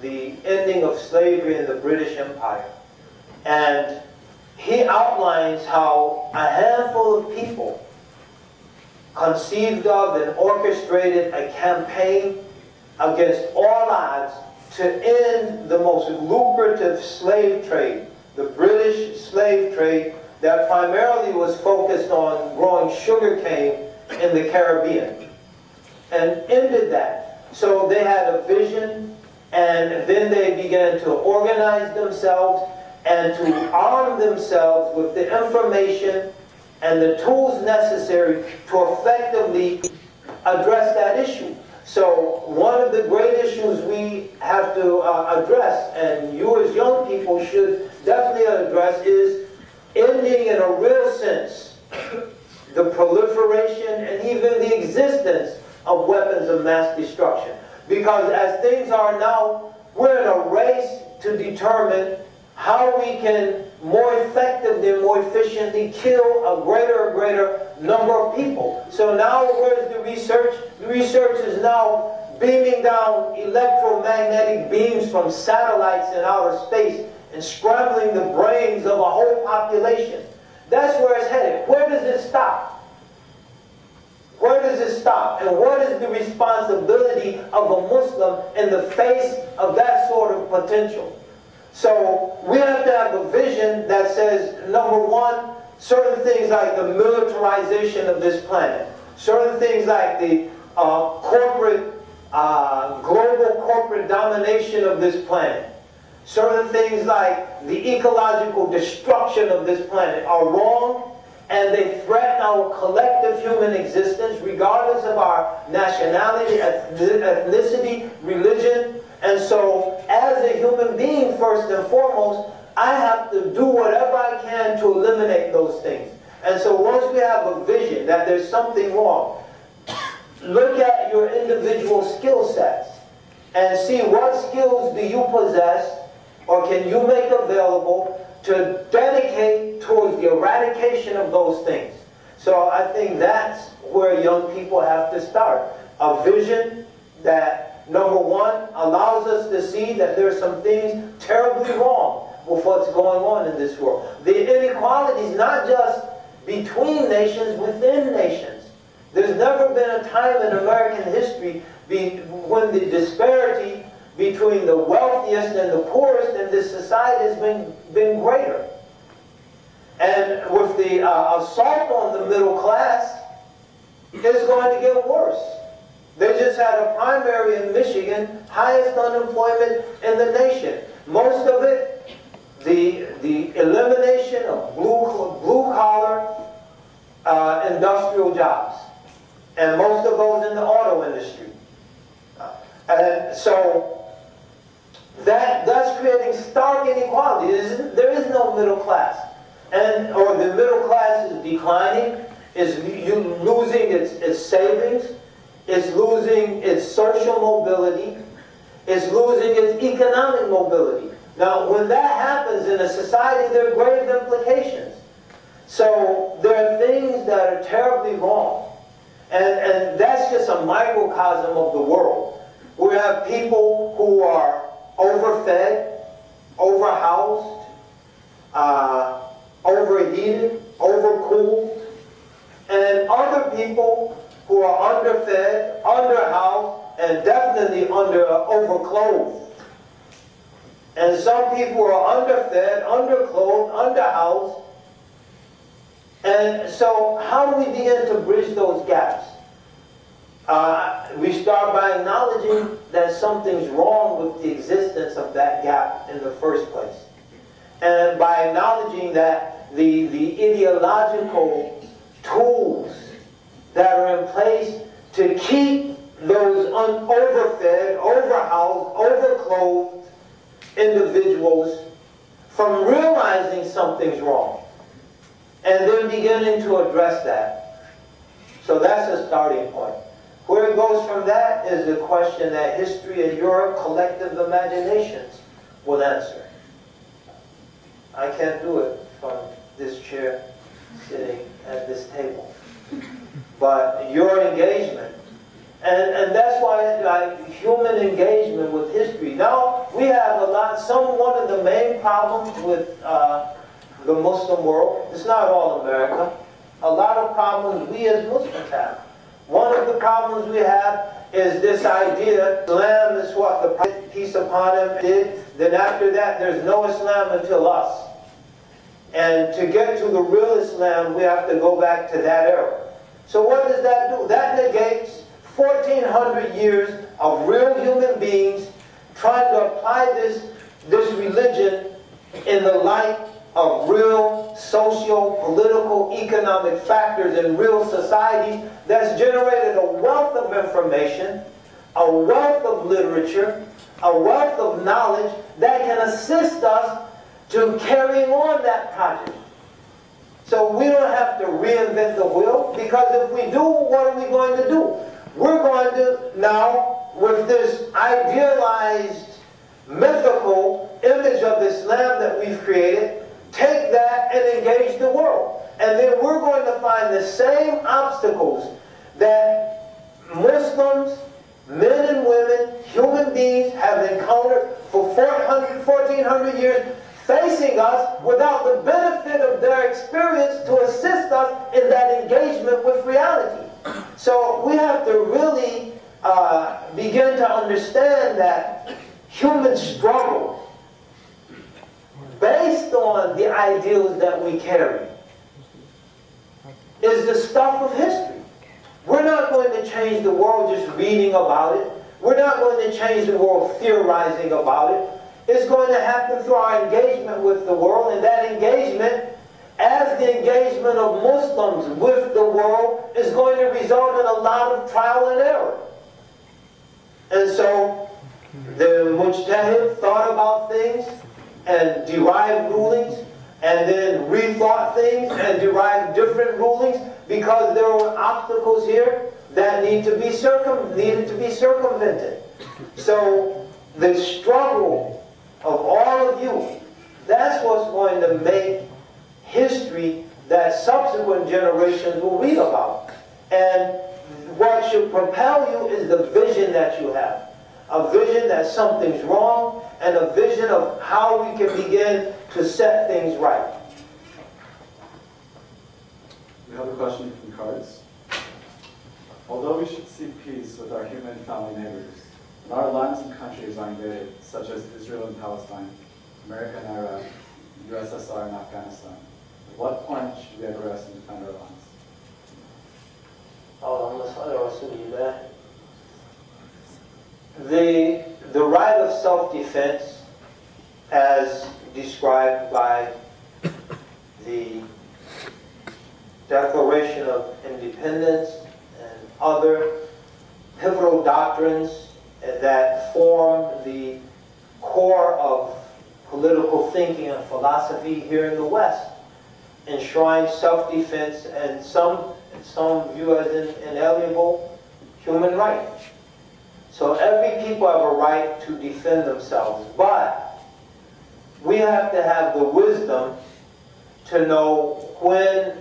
the ending of slavery in the British Empire. And he outlines how a handful of people conceived of and orchestrated a campaign against all odds to end the most lucrative slave trade, the British slave trade that primarily was focused on growing sugarcane in the Caribbean, and ended that. So they had a vision, and then they began to organize themselves and to arm themselves with the information and the tools necessary to effectively address that issue. So one of the great issues we have to address, and you as young people should definitely address, is ending in a real sense the proliferation and even the existence of weapons of mass destruction. Because as things are now, we're in a race to determine how we can more effectively and more efficiently kill a greater number of people. So now where's the research? The research is now beaming down electromagnetic beams from satellites in outer space and scrambling the brains of a whole population. That's where it's headed. Where does it stop? Where does it stop? And what is the responsibility of a Muslim in the face of that sort of potential? So we have to have a vision that says, number one, certain things like the militarization of this planet, certain things like the global corporate domination of this planet, certain things like the ecological destruction of this planet are wrong, and they threaten our collective human existence regardless of our nationality, ethnicity, religion. And so, as a human being, first and foremost, I have to do whatever I can to eliminate those things. And so once we have a vision that there's something wrong, look at your individual skill sets and see what skills do you possess or can you make available to dedicate towards the eradication of those things. So I think that's where young people have to start. A vision that, number one, allows us to see that there are some things terribly wrong with what's going on in this world. The inequalities, not just between nations, within nations. There's never been a time in American history when the disparity between the wealthiest and the poorest in this society has been greater. And with the assault on the middle class, it's going to get worse. They just had a primary in Michigan, highest unemployment in the nation. Most of it, the elimination of blue-collar industrial jobs. And most of those in the auto industry. And so that's creating stark inequality. There is no middle class. Or the middle class is declining, is losing its savings, is losing its social mobility, is losing its economic mobility. Now, when that happens in a society, there are grave implications. So there are things that are terribly wrong. And that's just a microcosm of the world. We have people who are overfed, overhoused, overheated, overcooled, and other people who are underfed, underhoused, and definitely overclothed. And some people are underfed, underclothed, underhoused. And so how do we begin to bridge those gaps? We start by acknowledging that something's wrong with the existence of that gap in the first place. And by acknowledging that the ideological tools that are in place to keep those overfed, overhoused, overclothed individuals from realizing something's wrong and then beginning to address that. So that's a starting point. Where it goes from that is the question that history and your collective imaginations will answer. I can't do it from this chair sitting at this table. But your engagement, and that's why like human engagement with history. Now we have one of the main problems with the Muslim world. It's not all America. A lot of problems we as Muslims have. One of the problems we have is this idea Islam is what the Prophet, peace upon him, did. Then after that, there's no Islam until us. And to get to the real Islam, we have to go back to that era. So what does that do? That negates 1,400 years of real human beings trying to apply this religion in the light of real social, political, economic factors in real society that's generated a wealth of information, a wealth of literature, a wealth of knowledge that can assist us to carrying on that project. So we don't have to reinvent the wheel, because if we do, what are we going to do? We're going to now, with this idealized, mythical image of Islam that we've created, take that and engage the world. And then we're going to find the same obstacles that Muslims, men and women, human beings have encountered for 1,400 years, facing us without the benefit of their experience to assist us in that engagement with reality. So we have to really begin to understand that human struggle, based on the ideals that we carry, is the stuff of history. We're not going to change the world just reading about it. We're not going to change the world theorizing about it. It's going to happen through our engagement with the world, and that engagement, as the engagement of Muslims with the world, is going to result in a lot of trial and error. And so the mujtahid thought about things and derived rulings, and then rethought things and derived different rulings, because there were obstacles here that needed to be circumvented. So the struggle of all of you, that's what's going to make history that subsequent generations will read about. And what should propel you is the vision that you have. A vision that something's wrong, and a vision of how we can begin to set things right. We have a question from cards. Although we should seek peace with our human family neighbors, when our lands and countries are invaded, such as Israel and Palestine, America and Iraq, USSR and Afghanistan, at what point should we ever rest and defend our lands? The right of self-defense, as described by the Declaration of Independence and other pivotal doctrines that form the core of political thinking and philosophy here in the West, enshrine self-defense and some view as an inalienable human right. So every people have a right to defend themselves, but we have to have the wisdom to know when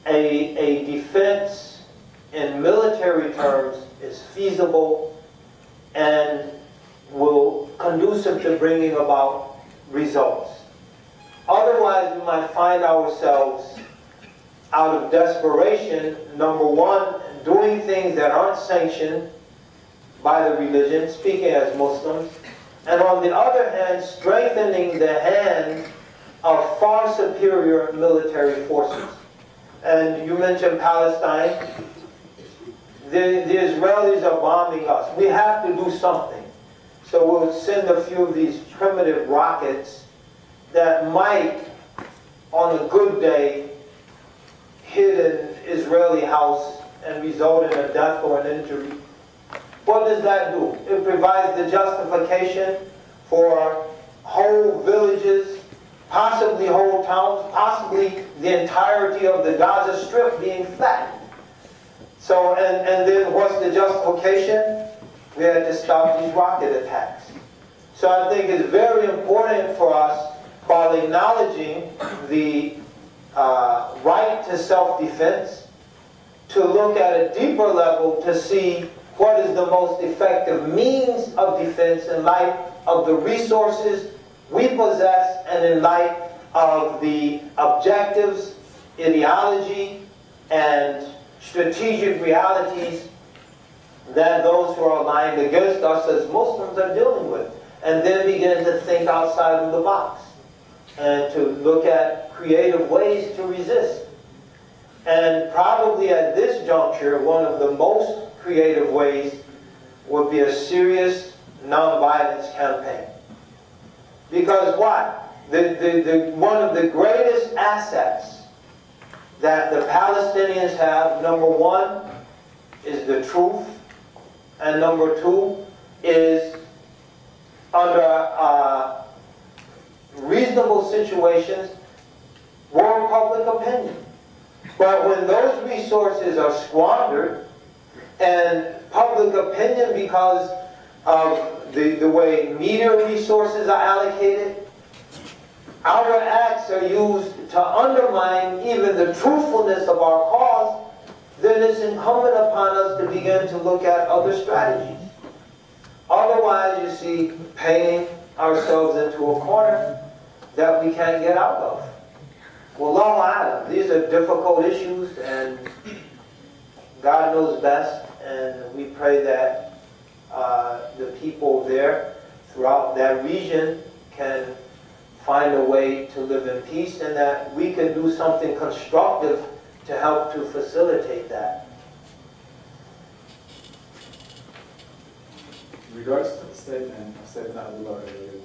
a defense in military terms is feasible and will conducive to bringing about results. Otherwise, we might find ourselves out of desperation, number one, doing things that aren't sanctioned by the religion, speaking as Muslims, and on the other hand, strengthening the hand of far superior military forces. And you mentioned Palestine. The Israelis are bombing us. We have to do something. So we'll send a few of these primitive rockets that might, on a good day, hit an Israeli house and result in a death or an injury. What does that do? It provides the justification for whole villages, possibly whole towns, possibly the entirety of the Gaza Strip being flattened. So, and then what's the justification? We had to stop these rocket attacks. So I think it's very important for us, while acknowledging the right to self-defense, to look at a deeper level to see what is the most effective means of defense in light of the resources we possess and in light of the objectives, ideology, and strategic realities that those who are aligned against us as Muslims are dealing with. And then begin to think outside of the box and to look at creative ways to resist. And probably at this juncture, one of the most creative ways would be a serious nonviolence campaign. Because what? One of the greatest assets that the Palestinians have, number one, is the truth, and number two is under reasonable situations, world public opinion. But when those resources are squandered and public opinion, because of the way media resources are allocated, our acts are used to undermine even the truthfulness of our cause, then it's incumbent upon us to begin to look at other strategies. Otherwise, you see, painting ourselves into a corner that we can't get out of. Wallahu a'lam. These are difficult issues, and God knows best, and we pray that the people there throughout that region can find a way to live in peace, and that we can do something constructive to help to facilitate that. In regards to the statement of Sayyidina Abdullah earlier,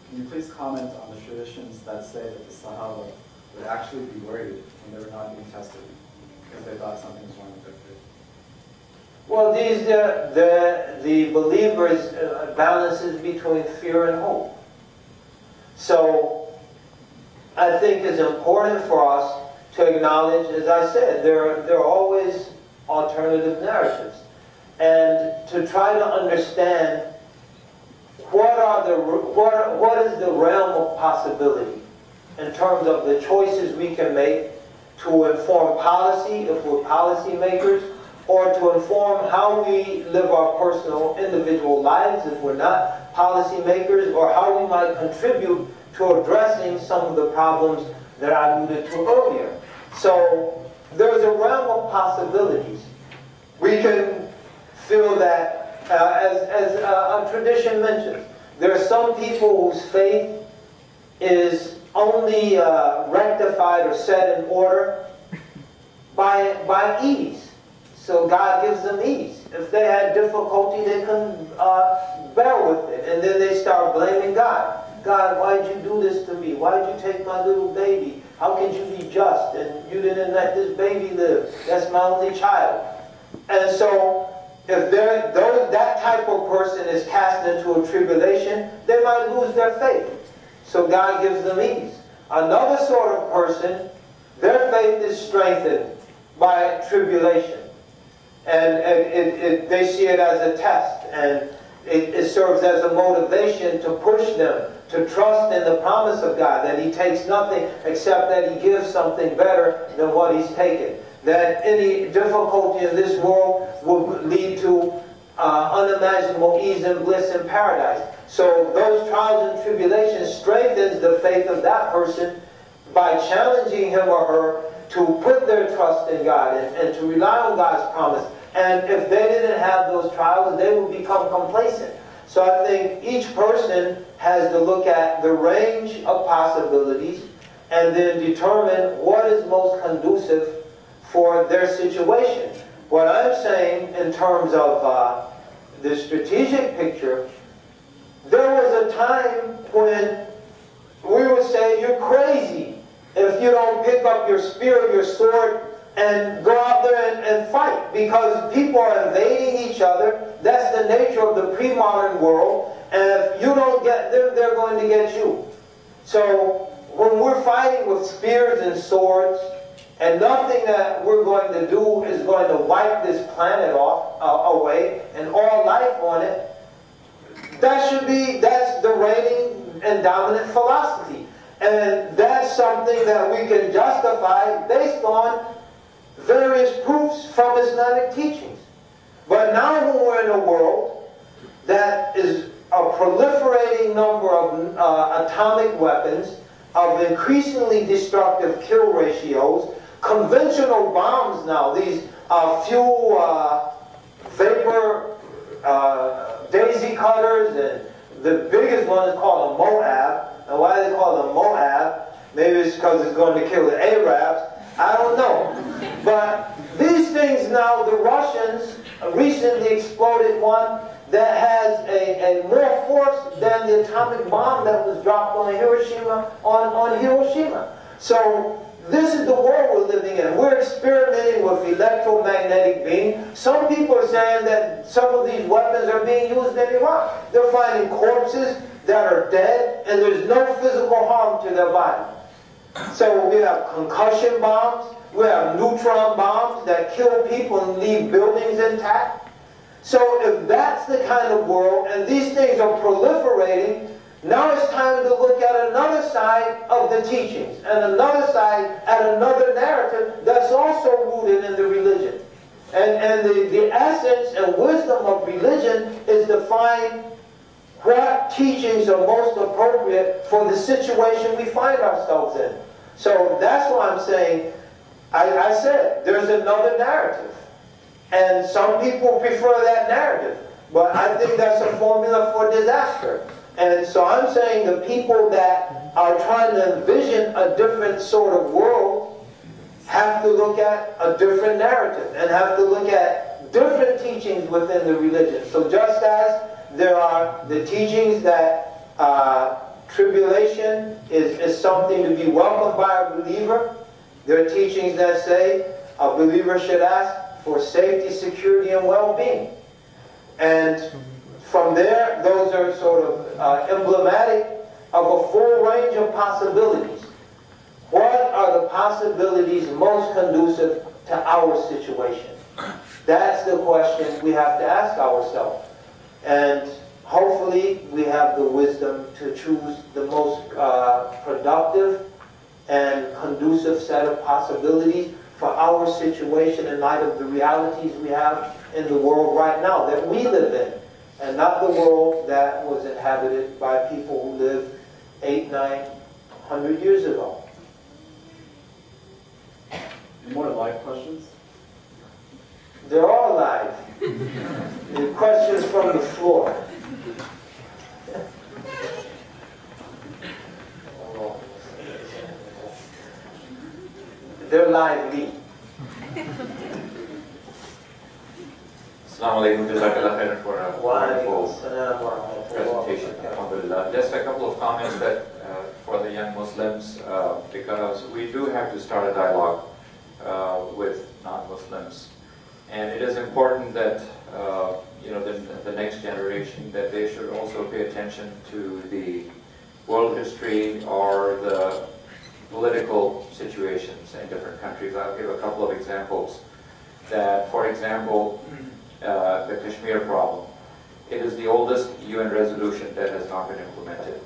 can you please comment on the traditions that say that the Sahaba would actually be worried when they were not being tested because they thought something was wrong with their faith? Well, the believers balances between fear and hope. So I think it's important for us to acknowledge, as I said, there are always alternative narratives, and to try to understand what is the realm of possibility in terms of the choices we can make to inform policy, if we're policy makers, or to inform how we live our personal, individual lives if we're not policy makers, or how we might contribute to addressing some of the problems that I alluded to earlier. So there's a realm of possibilities. We can feel that, as a tradition mentions, there are some people whose faith is only rectified or set in order by ease. So God gives them ease. If they had difficulty, they can bear with it. And then they start blaming God. God, why did you do this to me? Why did you take my little baby? How can you be just? And you didn't let this baby live. That's my only child. And so if that type of person is cast into a tribulation, they might lose their faith. So God gives them ease. Another sort of person, their faith is strengthened by tribulation. And they see it as a test, and it serves as a motivation to push them to trust in the promise of God, that He takes nothing except that He gives something better than what He's taken. That any difficulty in this world will lead to unimaginable ease and bliss in paradise. So those trials and tribulations strengthens the faith of that person by challenging him or her to put their trust in God and to rely on God's promise. And if they didn't have those trials, they would become complacent. So I think each person has to look at the range of possibilities and then determine what is most conducive for their situation. What I'm saying in terms of the strategic picture, there was a time when we would say, you're crazy if you don't pick up your spear, your sword, and go out there and fight, because people are invading each other. That's the nature of the pre-modern world, and if you don't get them, they're going to get you. So when we're fighting with spears and swords, and nothing that we're going to do is going to wipe this planet away and all life on it, that's the reigning and dominant philosophy. And that's something that we can justify based on various proofs from Islamic teachings. But now when we're in a world that is a proliferating number of atomic weapons, of increasingly destructive kill ratios, conventional bombs now, these fuel vapor daisy cutters, and the biggest one is called a Moab. And why they call it a Moab? Maybe it's because it's going to kill the Arabs. I don't know. But these things now, the Russians recently exploded one that has a more force than the atomic bomb that was dropped on Hiroshima. So this is the world we're living in. We're experimenting with electromagnetic beams. Some people are saying that some of these weapons are being used in Iraq. They're finding corpses that are dead, and there's no physical harm to their body. So we have concussion bombs, we have neutron bombs that kill people and leave buildings intact. So if that's the kind of world, and these things are proliferating, now it's time to look at another side of the teachings, and another side at another narrative that's also rooted in the religion. And the essence and wisdom of religion is to find what teachings are most appropriate for the situation we find ourselves in. So that's why I'm saying, I said, there's another narrative. And some people prefer that narrative. But I think that's a formula for disaster. And so I'm saying the people that are trying to envision a different sort of world have to look at a different narrative and have to look at different teachings within the religion. So just as there are the teachings that tribulation is something to be welcomed by a believer, there are teachings that say a believer should ask for safety, security, and well-being. And from there, those are sort of emblematic of a full range of possibilities. What are the possibilities most conducive to our situation? That's the question we have to ask ourselves. And hopefully we have the wisdom to choose the most productive and conducive set of possibilities for our situation in light of the realities we have in the world right now that we live in, and not the world that was inhabited by people who lived 800-900 years ago. Any more live questions? They're all live. The questions from the floor. They're lively. Assalamu alaikum, jazakallah khairan for a wonderful presentation. Alhamdulillah. Just a couple of comments that for the young Muslims, because we do have to start a dialogue with non-Muslims And it is important that the next generation, that they should also pay attention to the world history or the political situations in different countries. I'll give a couple of examples. That, for example, the Kashmir problem. It is the oldest UN resolution that has not been implemented.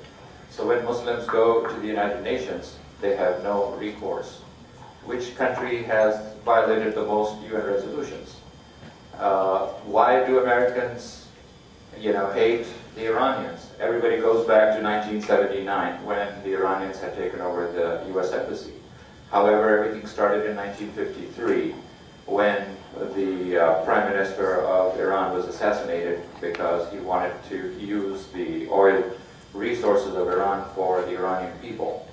So when Muslims go to the United Nations, they have no recourse. Which country has violated the most UN resolutions? Why do Americans, hate the Iranians? Everybody goes back to 1979 when the Iranians had taken over the US embassy. However, everything started in 1953 when the Prime Minister of Iran was assassinated because he wanted to use the oil resources of Iran for the Iranian people.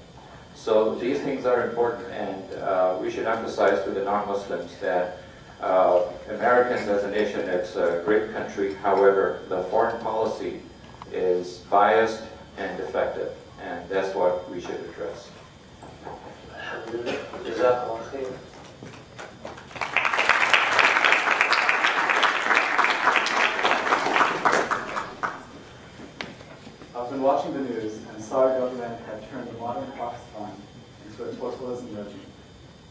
So these things are important, and we should emphasize to the non-Muslims that Americans as a nation, it's a great country. However, the foreign policy is biased and defective, and that's what we should address. I've been watching the news and saw our government had turned the modern Pakistan into a totalism regime.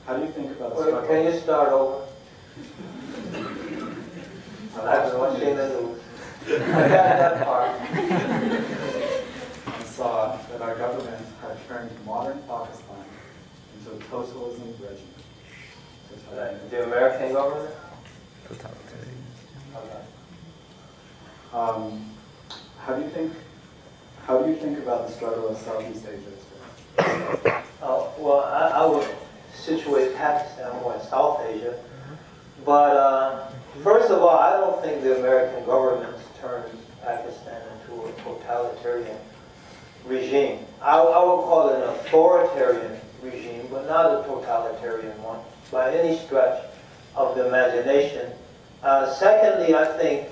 How do you think about the struggle? Can you start over? I've been watching the news. I got that part. And saw that our government had turned modern Pakistan into a totalism regime. The American government? How do you think about the struggle of Southeast Asia today? Well, I would situate Pakistan more in South Asia. But first of all, I don't think the American government turned Pakistan into a totalitarian regime. I would call it an authoritarian regime, but not a totalitarian one by any stretch of the imagination. Secondly, I think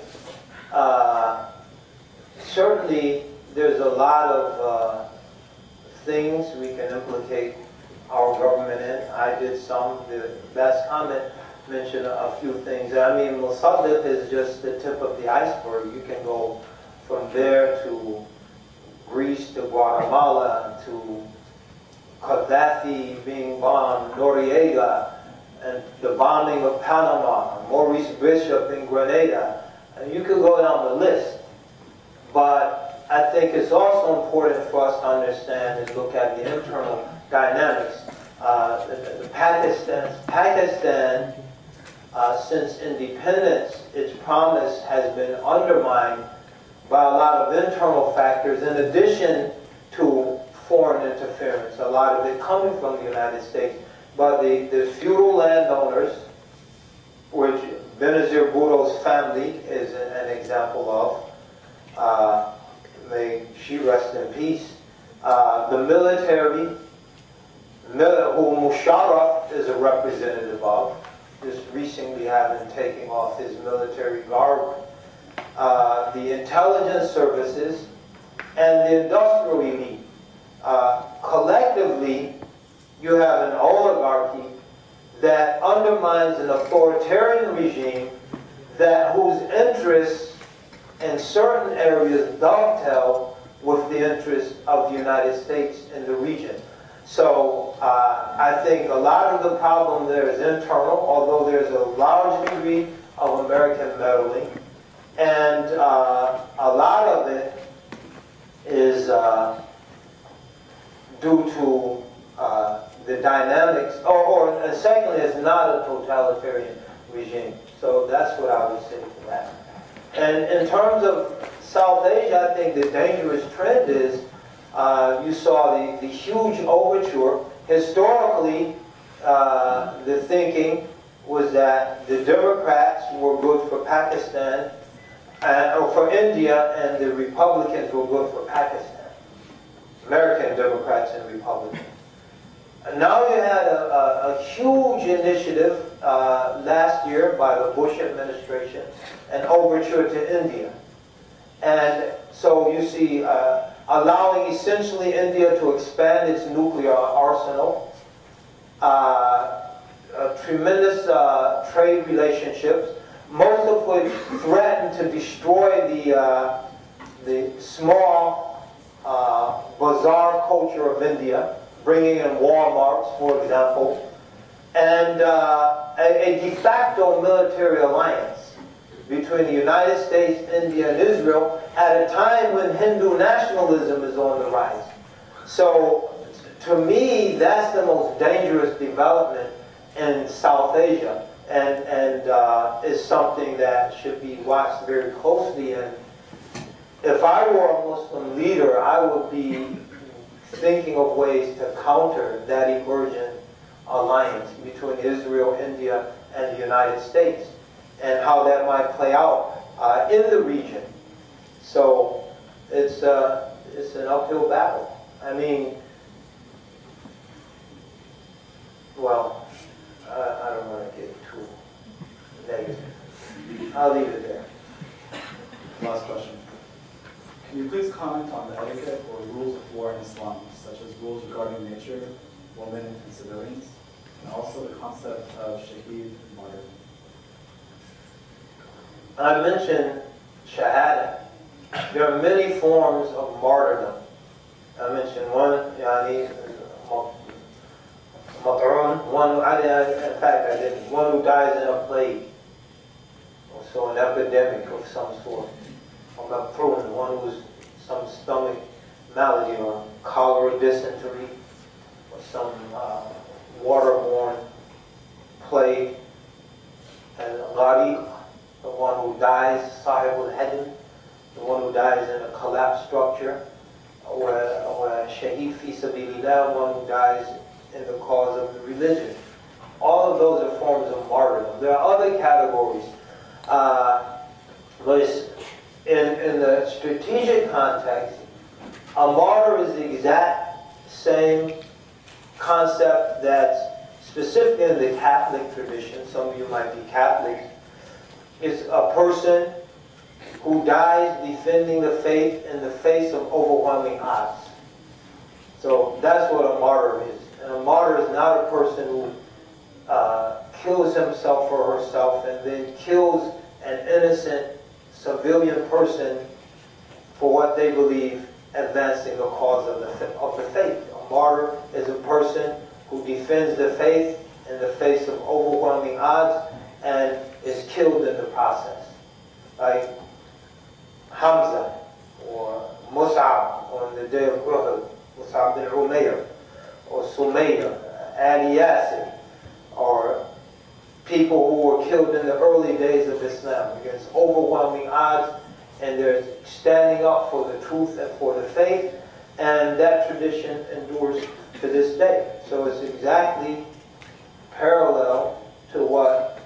certainly there's a lot of things we can implicate our government in. I did some. The last comment mentioned a few things. I mean, Mossadegh is just the tip of the iceberg. You can go from there to Greece, to Guatemala, to Gaddafi being bombed, Noriega, and the bombing of Panama, Maurice Bishop in Grenada. And you could go down the list. But I think it's also important for us to understand and look at the internal dynamics. Pakistan, since independence, its promise has been undermined by a lot of internal factors in addition to foreign interference, a lot of it coming from the United States. But the feudal landowners, which Benazir Bhutto's family is an example of, may she rest in peace. The military, who Musharraf is a representative of, just recently having taken off his military garb, the intelligence services, and the industrial elite. Collectively, you have an oligarchy that undermines an authoritarian regime whose interests in certain areas dovetail with the interests of the United States in the region. So I think a lot of the problem there is internal, although there's a large degree of American meddling, and a lot of it is due to the dynamics, and secondly, it's not a totalitarian regime. So that's what I would say to that. And in terms of South Asia, I think the dangerous trend is you saw the huge overture. Historically, the thinking was that the Democrats were good for Pakistan, or for India, and the Republicans were good for Pakistan. American Democrats and Republicans. And now you had a huge initiative last year by the Bush administration, an overture to India. And so you see allowing essentially India to expand its nuclear arsenal, tremendous trade relationships. most of which threaten to destroy the small bazaar culture of India, bringing in Walmarts, for example, and a de facto military alliance between the United States, India, and Israel at a time when Hindu nationalism is on the rise. So, to me, that's the most dangerous development in South Asia, and is something that should be watched very closely. And if I were a Muslim leader, I would be thinking of ways to counter that emergent alliance between Israel, India, and the United States, and how that might play out in the region. So it's an uphill battle. I mean, well, I don't want to get too negative. I'll leave it there. Last question. Can you please comment on the etiquette or rules of war in Islam, such as rules regarding nature, women, and civilians, and also the concept of shaheed and martyr? I mentioned shahada. There are many forms of martyrdom. I mentioned one, in fact I didn't, one who dies in a plague, or so an epidemic of some sort. One who's some stomach malady or cholera, dysentery, or some waterborne plague. And gharib, the one who dies, sahibul hadm, the one who dies in a collapsed structure, or shaheed fi sabilillah, one who dies in the cause of the religion. All of those are forms of martyrdom. There are other categories. But in the strategic context, a martyr is the exact same concept that's specifically in the Catholic tradition. Some of you might be Catholics. It's a person who dies defending the faith in the face of overwhelming odds. So that's what a martyr is. And a martyr is not a person who kills himself or herself and then kills an innocent civilian person for what they believe advancing the cause of the faith. A martyr is a person who defends the faith in the face of overwhelming odds and is killed in the process. Like Hamza or Mus'ab on the day of Uhud, Mus'ab bin Umayr, or Sumayya, Ali Yasir, or people who were killed in the early days of Islam against overwhelming odds, and they're standing up for the truth and for the faith, and that tradition endures to this day. So it's exactly parallel to what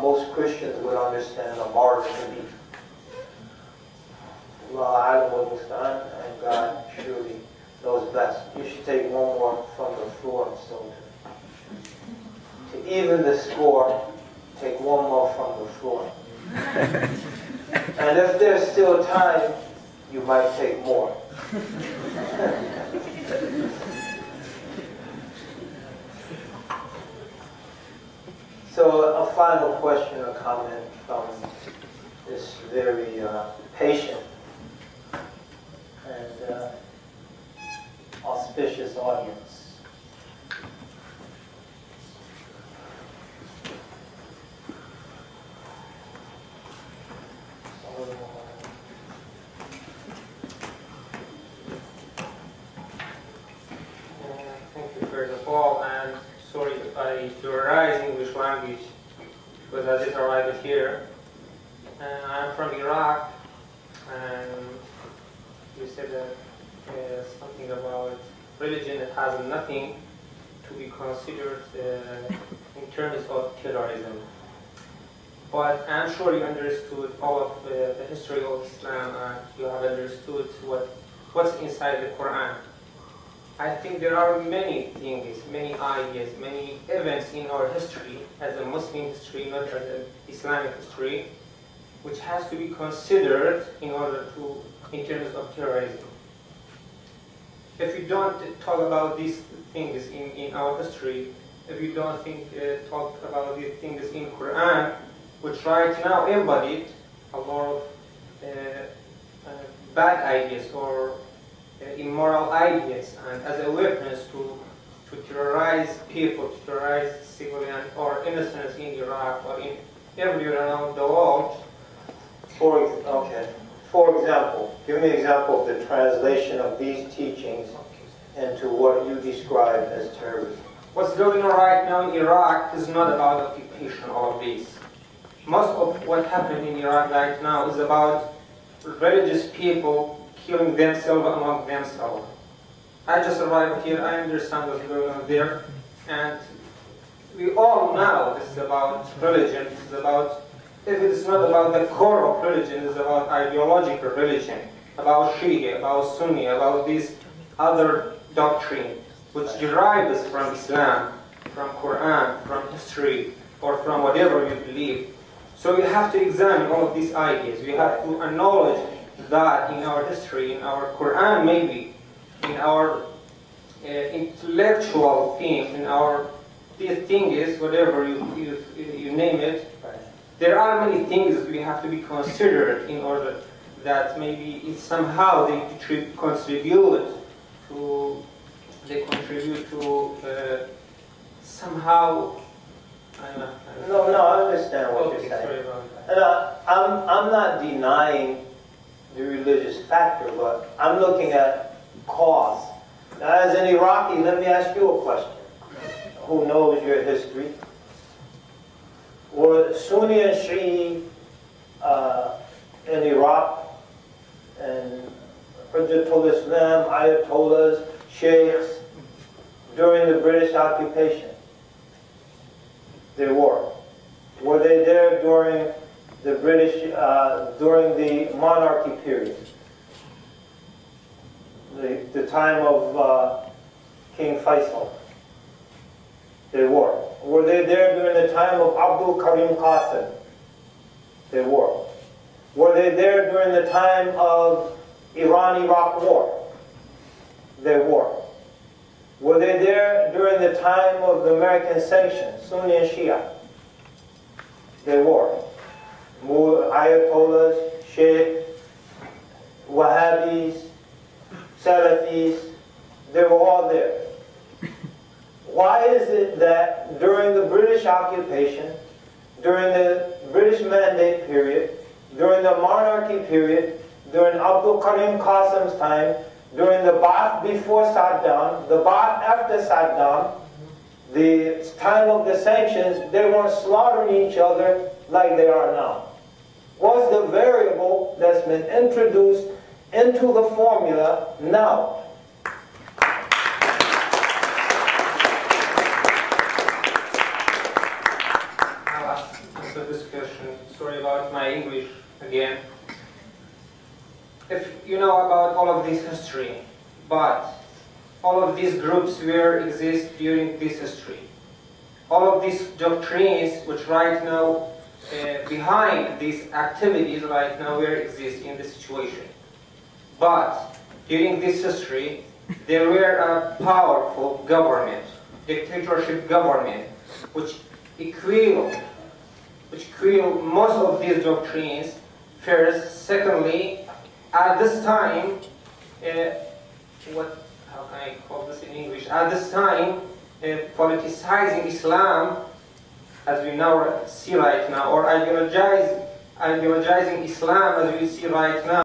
most Christians would understand a martyr to be. Allah Alam Mustaan, and God surely knows best. You should take one more from the floor, so to even the score, take one more from the floor. And if there's still time, you might take more. So a final question or comment from this very patient and auspicious audience. Thank you first of all, and sorry if I pluralize English language because I just arrived here. I'm from Iraq, and you said that something about religion that has nothing to be considered in terms of terrorism. But I'm sure you understood all of the history of Islam, and you have understood what's inside the Quran. I think there are many things, many ideas, many events in our history, as a Muslim history, not as an Islamic history, which has to be considered in terms of terrorism. If you don't talk about these things in our history, if you don't talk about these things in Quran, which right now embodied a lot of bad ideas or immoral ideas, and as a weapons to terrorize people, to terrorize civilians or innocents in Iraq or in everywhere around the world. For example, give me an example of the translation of these teachings into what you describe as terrorism. What's going on right now in Iraq is not about occupation, all of this. Most of what happened in Iraq right now is about religious people killing themselves among themselves. I just arrived here, I understand what's going on there, and we all know this is about religion. This is about, if it's not about the core of religion, it's about ideological religion, about Shia, about Sunni, about this other doctrine which derives from Islam, from Quran, from history, or from whatever you believe. So we have to examine all of these ideas. We have to acknowledge that in our history, in our Quran maybe, in our intellectual theme, in our these things, whatever you name it, there are many things we have to be considered in order that maybe somehow they contribute to somehow. No, I understand what you're saying. Sorry about that. And I'm not denying the religious factor, but I'm looking at cause. Now, as an Iraqi, let me ask you a question. Who knows your history? Were Sunni and Shia in Iraq, and Hujjatul Islam, Ayatollahs, Sheikhs, during the British occupation? They were. Were they there during the during the monarchy period? The time of King Faisal? They were. Were they there during the time of Abdul Karim Qasim? They were. Were they there during the time of Iran-Iraq war? They were. Were they there during the time of the American sanctions, Sunni and Shia? They were. Ayatollahs, Sheikh, Wahhabis, Salafis, they were all there. Why is it that during the British occupation, during the British Mandate period, during the monarchy period, during Abdul Karim Qasim's time, during the Ba'ath before Saddam, the Ba'ath after Saddam, the time of the sanctions, they weren't slaughtering each other like they are now? What's the variable that's been introduced into the formula now? I'll answer this question. Sorry about my English again. If you know about all of this history, but all of these groups where exist during this history, all of these doctrines which right now behind these activities right now where exist in this situation. But during this history, there were a powerful government, dictatorship government, which equal most of these doctrines. First, secondly, at this time, how can I call this in English? At this time, politicizing Islam, as we now see right now, or ideologizing Islam as we see right now.